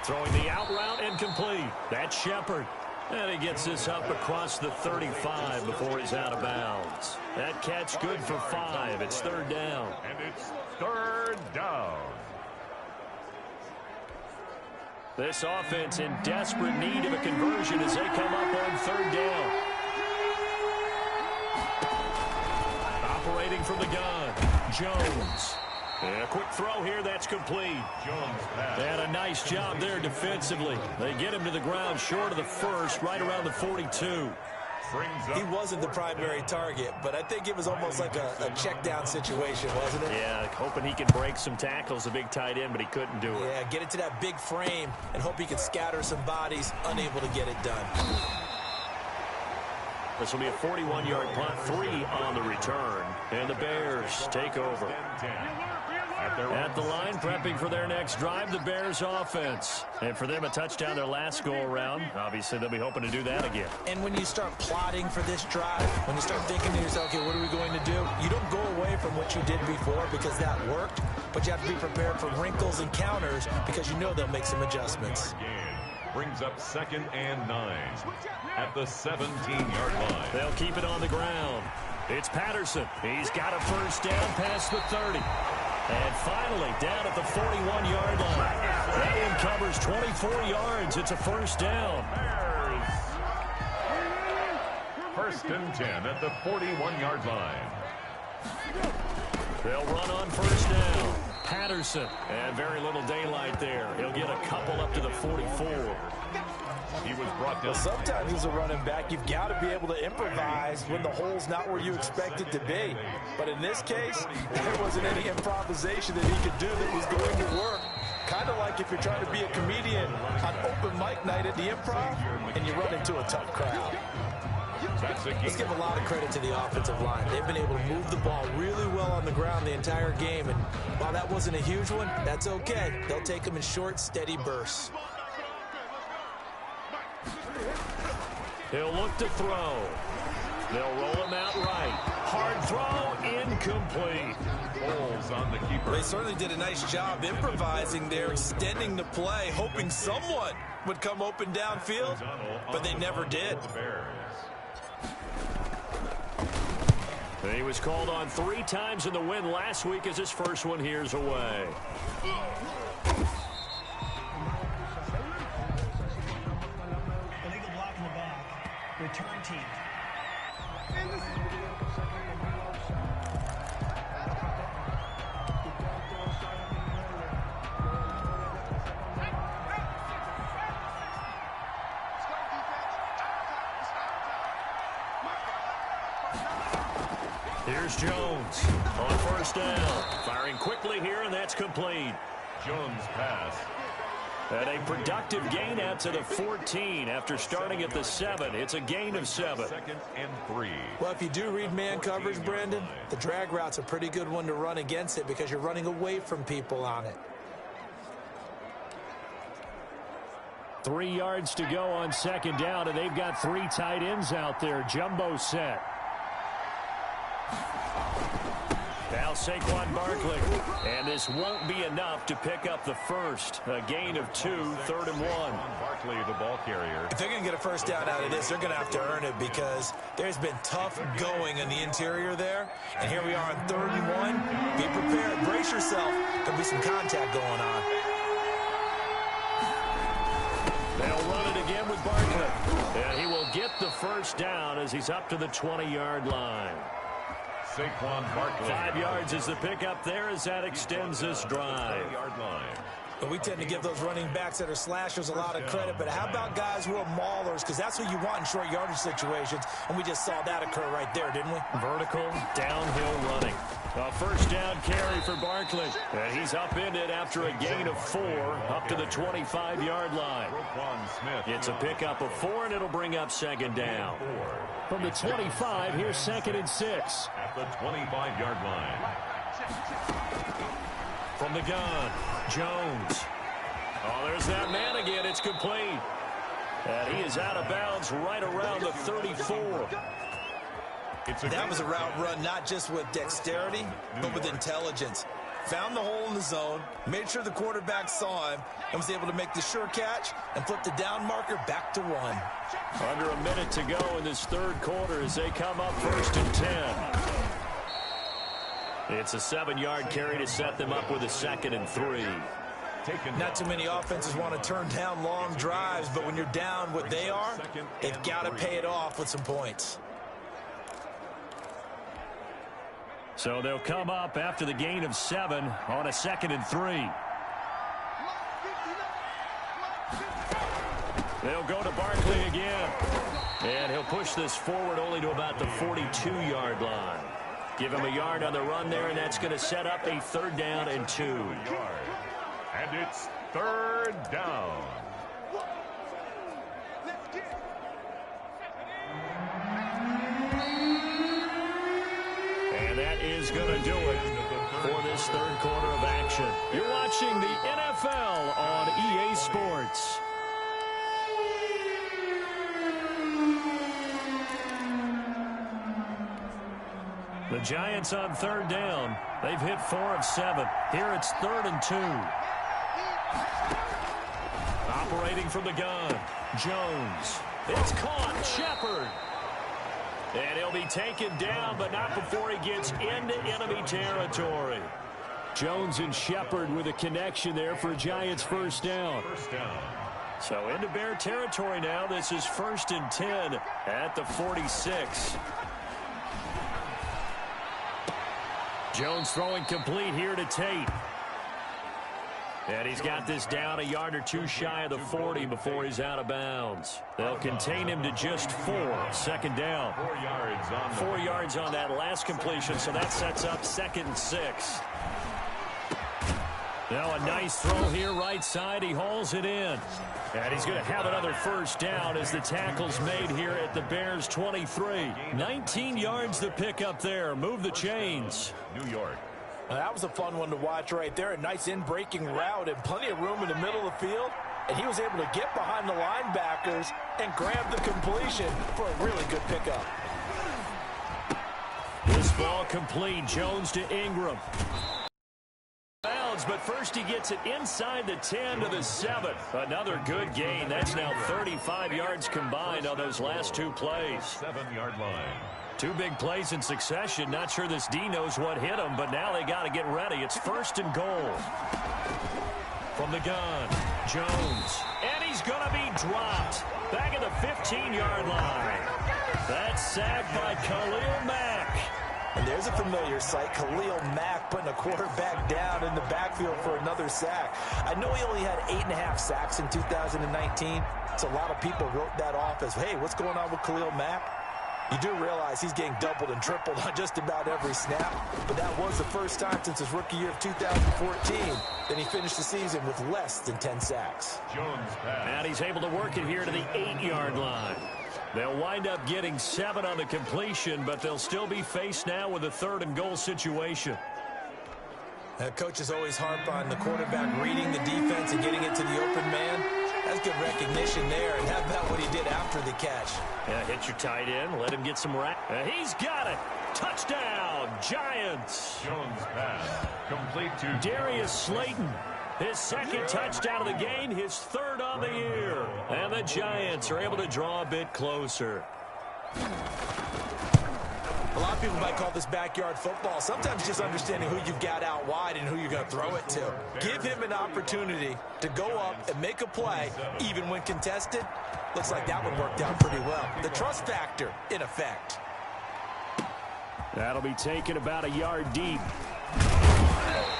Throwing the out route incomplete. That's Shepard. And he gets this up across the 35 before he's out of bounds. That catch good for 5. It's third down. And it's third down. This offense in desperate need of a conversion as they come up on third down. Operating from the gun, Jones. And a quick throw here, that's complete. Jones pass. And a nice job there defensively. They get him to the ground short of the first, right around the 42. He wasn't the primary target, but I think it was almost like a check down situation, wasn't it? Yeah, hoping he can break some tackles, a big tight end, but he couldn't do it. Yeah, get it to that big frame and hope he can scatter some bodies, unable to get it done. This will be a 41-yard punt, 3 on the return, and the Bears take over. At the line, prepping for their next drive, the Bears offense. And for them, a touchdown their last go-around. Obviously, they'll be hoping to do that again. And when you start plotting for this drive, when you start thinking to yourself, okay, what are we going to do? You don't go away from what you did before because that worked, but you have to be prepared for wrinkles and counters because you know they'll make some adjustments. Brings up 2nd and 9 at the 17-yard line. They'll keep it on the ground. It's Patterson. He's got a first down past the 30. And finally, down at the 41-yard line. That one covers 24 yards. It's a first down. First and 10 at the 41-yard line. They'll run on first down. Patterson. And very little daylight there. He'll get a couple up to the 44. He was brought down. Well, sometimes as a running back, you've got to be able to improvise when the hole's not where you expect it to be. But in this case, there wasn't any improvisation that he could do that was going to work. Kind of like if you're trying to be a comedian on open mic night at the Improv and you run into a tough crowd. Let's give a lot of credit to the offensive line. They've been able to move the ball really well on the ground the entire game. And while that wasn't a huge one, that's okay. They'll take them in short, steady bursts. He'll look to throw. They'll roll him out right. Hard throw, incomplete. Holes on the keeper. They certainly did a nice job improvising there, extending the play, hoping someone would come open downfield, but they never did. He was called on 3 times in the win last week as his first one here's away. Illegal block in the back. Return team. Here's Jones on first down. Firing quickly here, and that's complete. Jones pass. And a productive gain out to the 14 after starting at the 7. It's a gain of 7. 2nd and 3. Well, if you do read man coverage, Brandon, the drag route's a pretty good one to run against it because you're running away from people on it. 3 yards to go on second down, and they've got 3 tight ends out there. Jumbo set. Now Saquon Barkley. And this won't be enough to pick up the first. A gain of 2, 3rd and 1. Barkley, the ball carrier. If they're going to get a first down out of this, they're going to have to earn it because there's been tough going in the interior there. And here we are on 3rd and 1. Be prepared. Brace yourself. There'll be some contact going on. They'll run it again with Barkley. And he will get the first down as he's up to the 20-yard line. Saquon Barkley. 5 yards is the pickup there as that extends this drive. 20-yard line. But we tend to give those running backs that are slashers a lot of credit. But how about guys who are maulers? Because that's what you want in short yardage situations. And we just saw that occur right there, didn't we? Vertical, downhill running. A first down carry for Barkley. And he's upended after a gain of 4 up to the 25-yard line. It's a pickup of 4, and it'll bring up second down. From the 25, here's 2nd and 6. At the 25-yard line. From the gun, Jones. Oh, there's that man again. It's complete. And he is out of bounds right around the 34. That was a route run not just with dexterity, but with intelligence. found the hole in the zone, made sure the quarterback saw him, and was able to make the sure catch and flip the down marker back to 1. Under a minute to go in this third quarter as they come up 1st and 10. It's a 7-yard carry to set them up with a 2nd and 3. Not too many offenses want to turn down long drives, but when you're down what they are, they've got to pay it off with some points. So they'll come up after the gain of 7 on a 2nd and 3. They'll go to Barkley again. And he'll push this forward only to about the 42-yard line. Give him a yard on the run there, and that's going to set up a 3rd down and 2. And it's 3rd down. And that is going to do it for this third quarter of action. You're watching the NFL on EA Sports. The Giants on 3rd down. They've hit 4 of 7. Here it's 3rd and 2. Operating from the gun, Jones. It's caught, Shepard. And he'll be taken down, but not before he gets into enemy territory. Jones and Shepard with a connection there for Giants' 1st down. So into Bear territory now. This is 1st and 10 at the 46. Jones throwing complete here to Tate. And he's got this down a yard or 2 shy of the 40 before he's out of bounds. They'll contain him to just 4. 2nd down. 4 yards on that last completion, so that sets up 2nd and 6. Now a nice throw here right side. He hauls it in. And he's going to have another 1st down as the tackle's made here at the Bears' 23. 19 yards to pick up there. Move the chains. New York. That was a fun one to watch right there. A nice in-breaking route and plenty of room in the middle of the field. And he was able to get behind the linebackers and grab the completion for a really good pickup. This ball complete. Jones to Ingram. But first he gets it inside the 10 to the 7. Another good gain. That's now 35 yards combined on those last 2 plays. 7-yard line. 2 big plays in succession. Not sure this D knows what hit him, but now they got to get ready. It's 1st and goal. From the gun, Jones. And he's going to be dropped. Back at the 15-yard line. That's sacked by Khalil Mack. And there's a familiar sight, Khalil Mack putting a quarterback down in the backfield for another sack. I know he only had 8.5 sacks in 2019, so a lot of people wrote that off as, hey, what's going on with Khalil Mack? You do realize he's getting doubled and tripled on just about every snap, but that was the first time since his rookie year of 2014 that he finished the season with less than 10 sacks. Jones pass. And he's able to work it here to the 8-yard line. They'll wind up getting 7 on the completion, but they'll still be faced now with a 3rd and goal situation. Coaches always harp on the quarterback reading the defense and getting it to the open man. That's good recognition there, and how about what he did after the catch? Yeah, hit your tight end, let him get some he's got it. Touchdown, Giants. Jones pass. Complete to Darius Slayton. His 2nd touchdown of the game, his 3rd on the year. And the Giants are able to draw a bit closer. A lot of people might call this backyard football. Sometimes just understanding who you've got out wide and who you're going to throw it to. Give him an opportunity to go up and make a play, even when contested. Looks like that one worked out pretty well. The trust factor in effect. That'll be taken about a yard deep.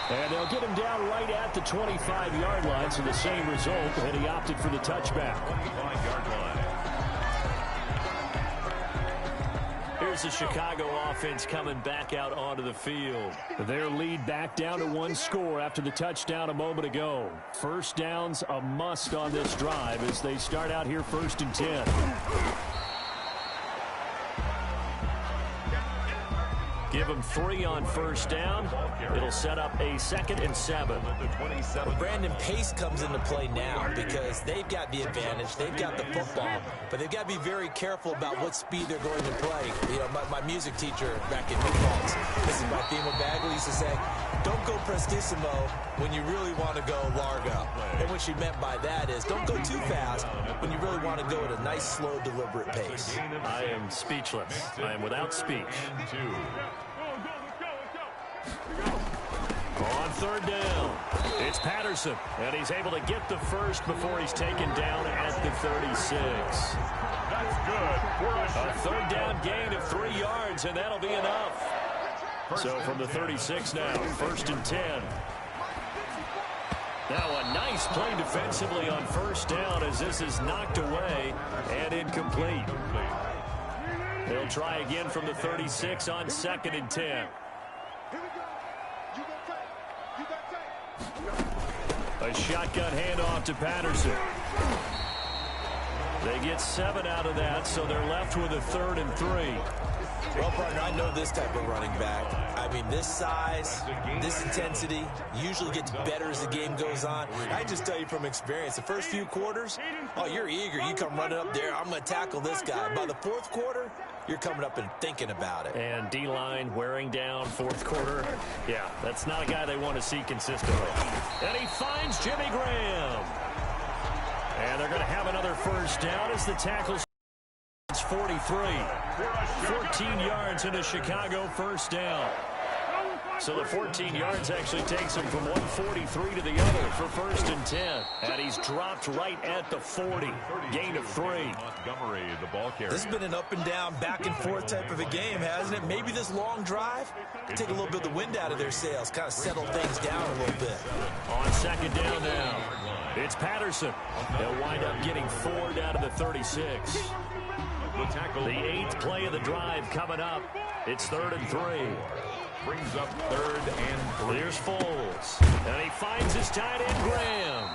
And they'll get him down right at the 25-yard line, so the same result, and he opted for the touchback. 25-yard line. Here's the Chicago offense coming back out onto the field. Their lead back down to 1 score after the touchdown a moment ago. 1st down's a must on this drive as they start out here 1st and 10. Give them 3 on 1st down. It'll set up a 2nd and 7. Well, Brandon, pace comes into play now because they've got the advantage. They've got the football, but they've got to be very careful about what speed they're going to play. You know, my music teacher back in New Paltz, this is my theme of Bagley, used to say, don't go prestissimo when you really want to go largo. And what she meant by that is don't go too fast when you really want to go at a nice, slow, deliberate pace. I am speechless. I am without speech. On third down, it's Patterson, and he's able to get the first before he's taken down at the 36. That's good. A third down gain of 3 yards, and that'll be enough. So from the 36 now, 1st and 10. Now a nice play defensively on first down as this is knocked away and incomplete. They'll try again from the 36 on 2nd and 10. A shotgun handoff to Patterson. They get 7 out of that, so they're left with a 3rd and 3. Well, partner, I know this type of running back. I mean, this size, this intensity usually gets better as the game goes on. I just tell you from experience, the first few quarters, oh, you're eager. You come running up there, I'm going to tackle this guy. By the 4th quarter, you're coming up and thinking about it. And D-line wearing down 4th quarter. Yeah, that's not a guy they want to see consistently. And he finds Jimmy Graham. And they're going to have another first down as the tackles. It's 43. 14 yards into Chicago first down. So the 14 yards actually takes him from 143 to the other for 1st and 10. And he's dropped right at the 40. Gain of 3. Montgomery, the ball carrier. This has been an up and down, back and forth type of a game, hasn't it? Maybe this long drive can take a little bit of the wind out of their sails, kind of settle things down a little bit. On 2nd down now, it's Patterson. They'll wind up getting 4 down to the 36. The tackle. The 8th play of the drive coming up. It's 3rd and 3. Brings up 3rd and 3. Here's Foles. And he finds his tight end, Graham.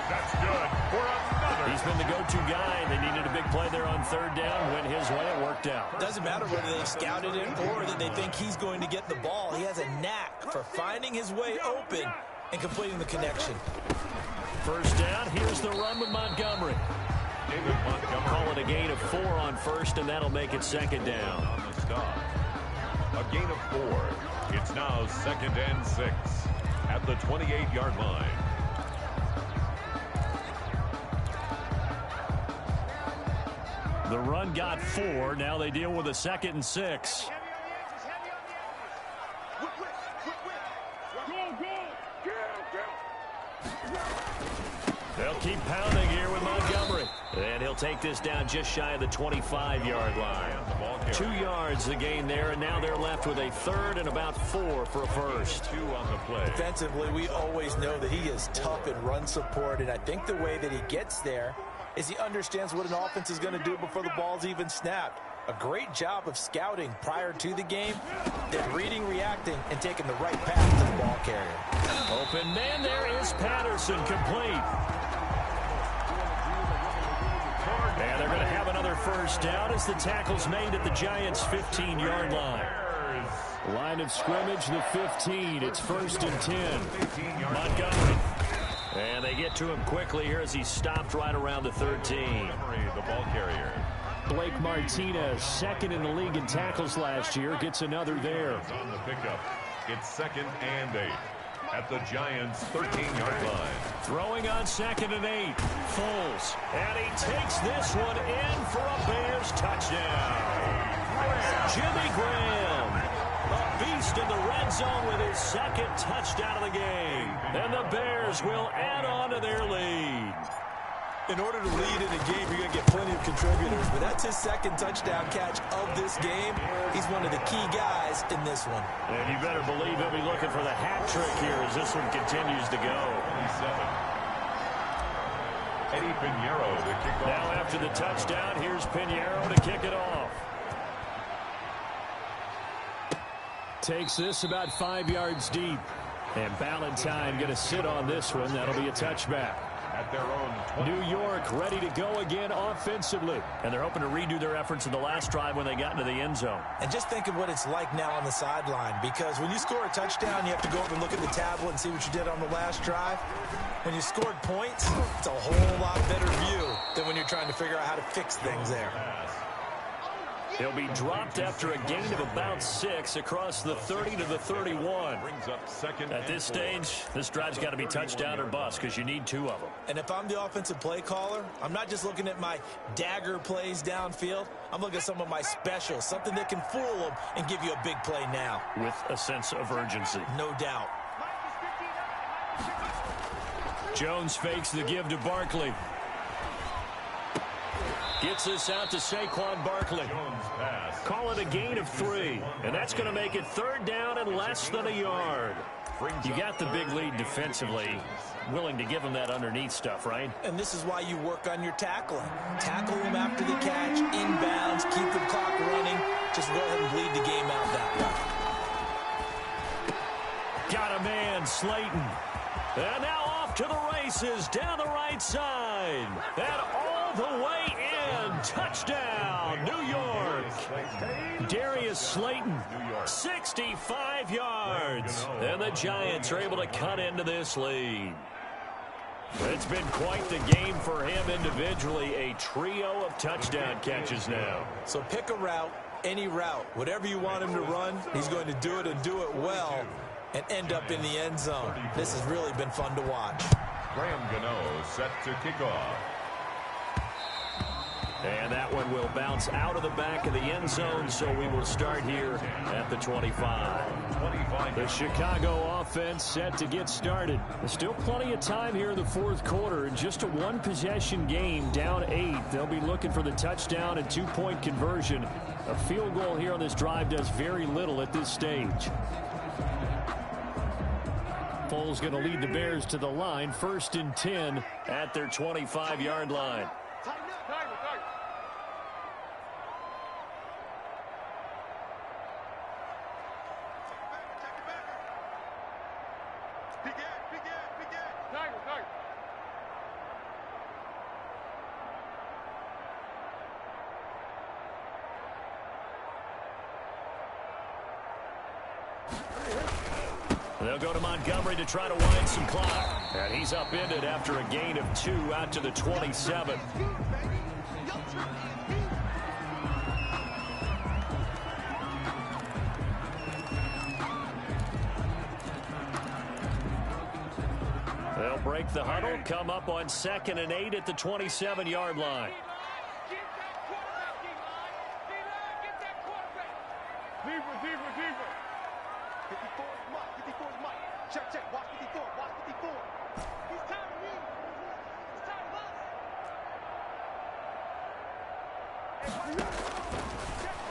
That's good for another. He's been the go-to guy. They needed a big play there on 3rd down. Went his way. It worked out. Doesn't matter whether they scouted it or that they think he's going to get the ball. He has a knack for finding his way open and completing the connection. First down. Here's the run with Montgomery. David Montgomery. Call it a gain of 4 on 1st, and that'll make it 2nd down. On the stop. A gain of 4. It's now 2nd and 6 at the 28-yard line. The run got 4. Now they deal with a 2nd and 6. They'll keep pounding here with Montgomery. And he'll take this down just shy of the 25-yard line. 2 yards the gain there, and now they're left with a 3rd and about 4 for a first. 2 on the play. Defensively, we always know that he is tough in run support, and I think the way that he gets there is he understands what an offense is going to do before the ball's even snapped. A great job of scouting prior to the game, then reading, reacting, and taking the right path to the ball carrier. Open man there is Patterson, complete. And they're going to have another first down as the tackle's made at the Giants' 15-yard line. Line of scrimmage, the 15. It's 1st and 10. Montgomery. And they get to him quickly here as he stopped right around the 13. Montgomery, the ball carrier. Blake Martinez, 2nd in the league in tackles last year, gets another there. On the pickup. It's 2nd and 8 at the Giants' 13-yard line. Throwing on 2nd and 8. Foles. And he takes this one in for a Bears touchdown. Jimmy Graham. A beast in the red zone with his 2nd touchdown of the game. And the Bears will add on to their lead. In order to lead in a game, you're going to get plenty of contributors, but that's his 2nd touchdown catch of this game. He's one of the key guys in this one. And you better believe he'll be looking for the hat trick here as this one continues to go. 27. Eddie Pinheiro to kick off. Now after the touchdown, here's Pinheiro to kick it off. Takes this about 5 yards deep. And Ballantyne going to sit on this one. That'll be a touchback. At their own 20. New York ready to go again offensively. And they're hoping to redo their efforts in the last drive when they got into the end zone. And just think of what it's like now on the sideline, because when you score a touchdown, you have to go up and look at the tablet and see what you did on the last drive. When you scored points, it's a whole lot better view than when you're trying to figure out how to fix things there. He'll be dropped after a gain of about 6 across the 30 to the 31. Brings up second. At this stage, this drive's got to be touchdown or bust because you need 2 of them. And if I'm the offensive play caller, I'm not just looking at my dagger plays downfield. I'm looking at some of my specials, something that can fool them and give you a big play now. With a sense of urgency. No doubt. Jones fakes the give to Barkley. Gets this out to Saquon Barkley. Call it a gain of 3. And that's going to make it 3rd down and less than a yard. You got the big lead defensively. Willing to give them that underneath stuff, right? And this is why you work on your tackling. Tackle them after the catch, inbounds, keep the clock running. Just go ahead and bleed the game out that way. Got a man, Slayton. And now off to the races down the right side. And all the way in. Touchdown, New York. Darius Slayton, 65 yards. And the Giants are able to cut into this lead. It's been quite the game for him individually. A trio of touchdown catches now. So pick a route, any route. Whatever you want him to run, he's going to do it and do it well and end up in the end zone. This has really been fun to watch. Graham Gano set to kick off. And that one will bounce out of the back of the end zone, so we will start here at the 25. The Chicago offense set to get started. There's still plenty of time here in the 4th quarter. Just a 1-possession game, down 8. They'll be looking for the touchdown and 2-point conversion. A field goal here on this drive does very little at this stage. Foles going to lead the Bears to the line. 1st and 10 at their 25-yard line. They'll go to Montgomery to try to wind some clock. And he's upended after a gain of 2 out to the 27. They'll break the huddle, come up on 2nd and 8 at the 27-yard line.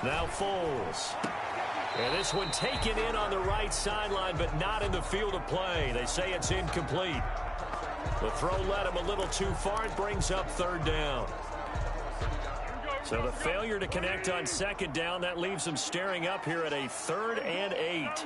Now Foles. And this one taken in on the right sideline, but not in the field of play. They say it's incomplete. The throw led him a little too far. It brings up 3rd down. So the failure to connect on 2nd down, that leaves him staring up here at a 3rd and 8.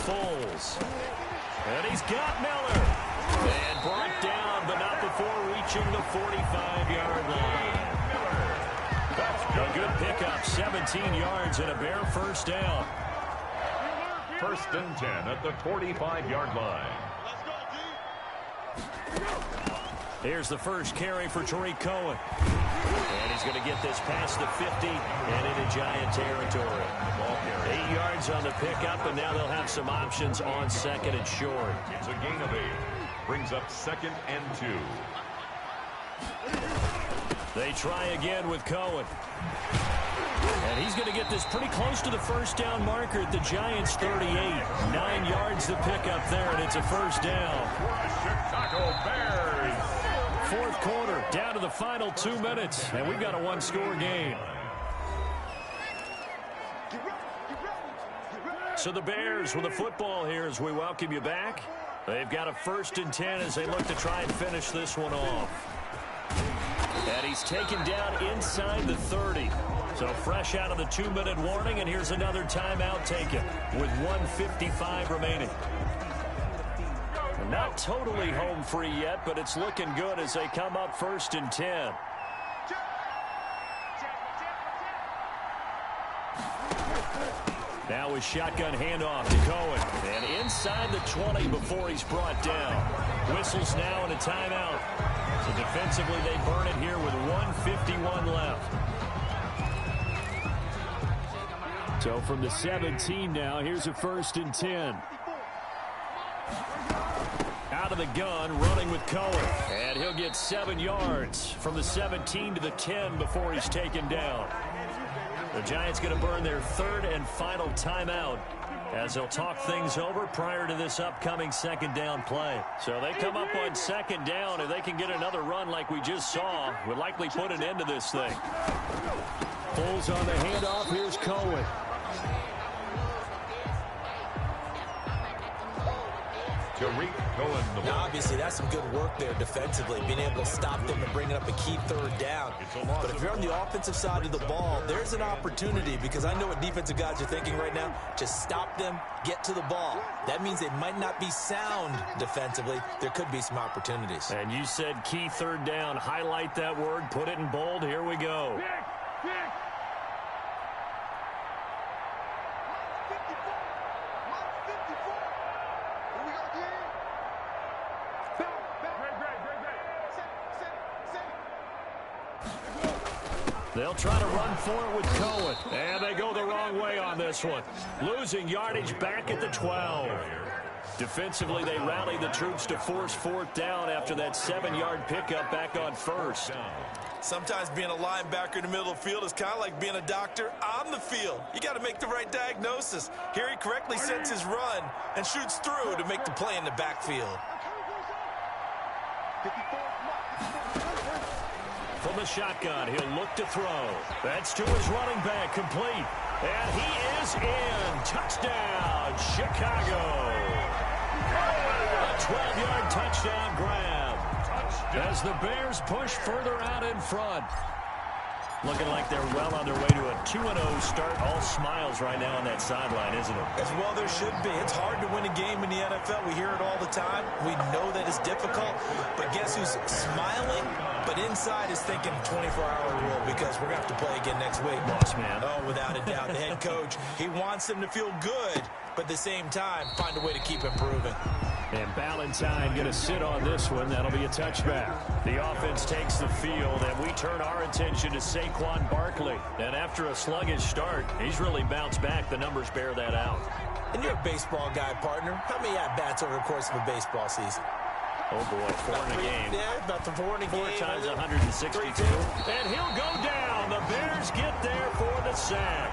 Foles. And he's got Miller. And brought down, but not before reaching the 45-yard line. A good pickup, 17 yards and a Bear 1st down. 1st and 10 at the 45-yard line. Here's the first carry for Tariq Cohen. And he's going to get this past the 50 and into Giant territory. 8 yards on the pickup, and now they'll have some options on 2nd and short. It's a gain of 8. Brings up 2nd and 2. They try again with Cohen. And he's going to get this pretty close to the 1st down marker at the Giants' 38. 9 yards to pick up there, and it's a 1st down. Chicago Bears. 4th quarter, down to the final 2 minutes, and we've got a 1-score game. So the Bears with the football here as we welcome you back. They've got a 1st and 10 as they look to try and finish this one off. And he's taken down inside the 30. So fresh out of the 2-minute warning, and here's another timeout taken with 1:55 remaining. Not totally home free yet, but it's looking good as they come up 1st and 10. Now a shotgun handoff to Cohen. And inside the 20 before he's brought down. Whistles now and a timeout. So defensively they burn it here with 1:51 left. So from the 17 now, here's a 1st and 10. Out of the gun, running with Cohen. And he'll get 7 yards from the 17 to the 10 before he's taken down. The Giants going to burn their 3rd and final timeout as they'll talk things over prior to this upcoming 2nd down play. So they come up on 2nd down. If they can get another run like we just saw, would likely put an end to this thing. Pulls on the handoff. Here's Cohen. Tariq Cohen. Now, obviously, that's some good work there defensively, being able to stop them and bringing up a key 3rd down. But if you're on the offensive side of the ball, there's an opportunity, because I know what defensive guys are thinking right now. Just stop them, get to the ball. That means they might not be sound defensively. There could be some opportunities. And you said key 3rd down. Highlight that word. Put it in bold. Here we go. They'll try to run for it with Cohen. And they go the wrong way on this one. Losing yardage back at the 12. Defensively, they rally the troops to force 4th down after that 7-yard pickup back on 1st. Sometimes being a linebacker in the middle of the field is kind of like being a doctor on the field. You got to make the right diagnosis. Here he correctly sets his run and shoots through to make the play in the backfield. From the shotgun, he'll look to throw. That's to his running back, complete. And he is in. Touchdown, Chicago. A 12-yard touchdown grab. As the Bears push further out in front. Looking like they're well on their way to a 2-0 start. All smiles right now on that sideline, isn't it? As well there should be. It's hard to win a game in the NFL. We hear it all the time. We know that it's difficult. But guess who's smiling? But inside is thinking 24-hour rule, because we're going to have to play again next week. Boss man. Oh, without a doubt. The head coach, he wants them to feel good, but at the same time, find a way to keep improving. And Ballantyne going to sit on this one. That'll be a touchback. The offense takes the field, and we turn our attention to Saquon Barkley. And after a sluggish start, he's really bounced back. The numbers bear that out. And you're a baseball guy, partner. How many at-bats over the course of a baseball season? Oh, boy, 4 in a game. Yeah, about the 4 in a game. 4 times 162. And he'll go down. The Bears get there for the sack.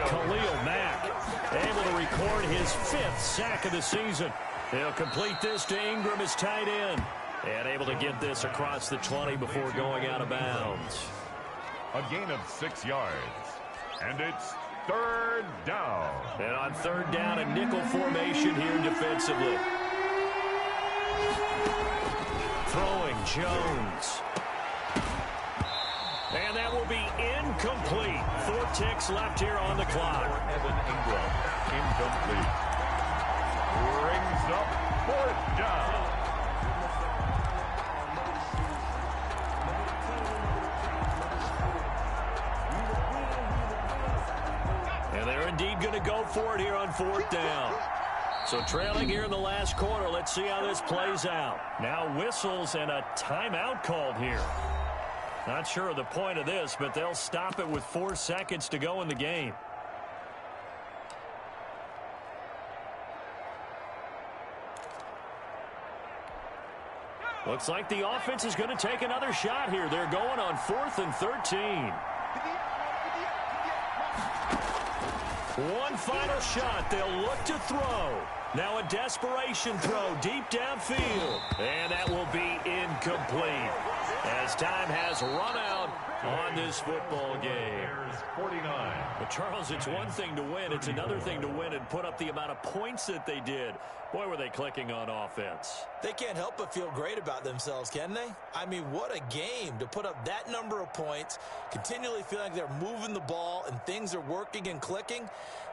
Khalil Mack able to record his 5th sack of the season. He'll complete this to Ingram, his tight end. And able to get this across the 20 before going out of bounds. A gain of 6 yards. And it's 3rd down. And on 3rd down, a nickel formation here defensively. Throwing Jones. And that will be incomplete. 4 ticks left here on the clock. Evan Ingram, incomplete. Brings up 4th down. And they're indeed going to go for it here on 4th down. So trailing here in the last quarter. Let's see how this plays out. Now whistles and a timeout called here. Not sure of the point of this, but they'll stop it with 4 seconds to go in the game. Looks like the offense is going to take another shot here. They're going on 4th and 13. One final shot. They'll look to throw. Now a desperation throw deep downfield. And that will be incomplete as time has run out on this football game. 49. But Charles, it's one thing to win. It's another thing to win and put up the amount of points that they did. Boy, were they clicking on offense. They can't help but feel great about themselves, can they? I mean, what a game to put up that number of points, continually feel like they're moving the ball and things are working and clicking.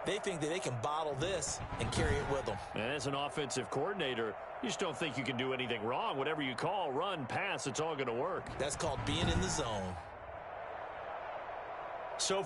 They think that they can bottle this and carry it with them. And as an offensive coordinator, you just don't think you can do anything wrong. Whatever you call, run, pass, it's all going to work. That's called being in the zone. So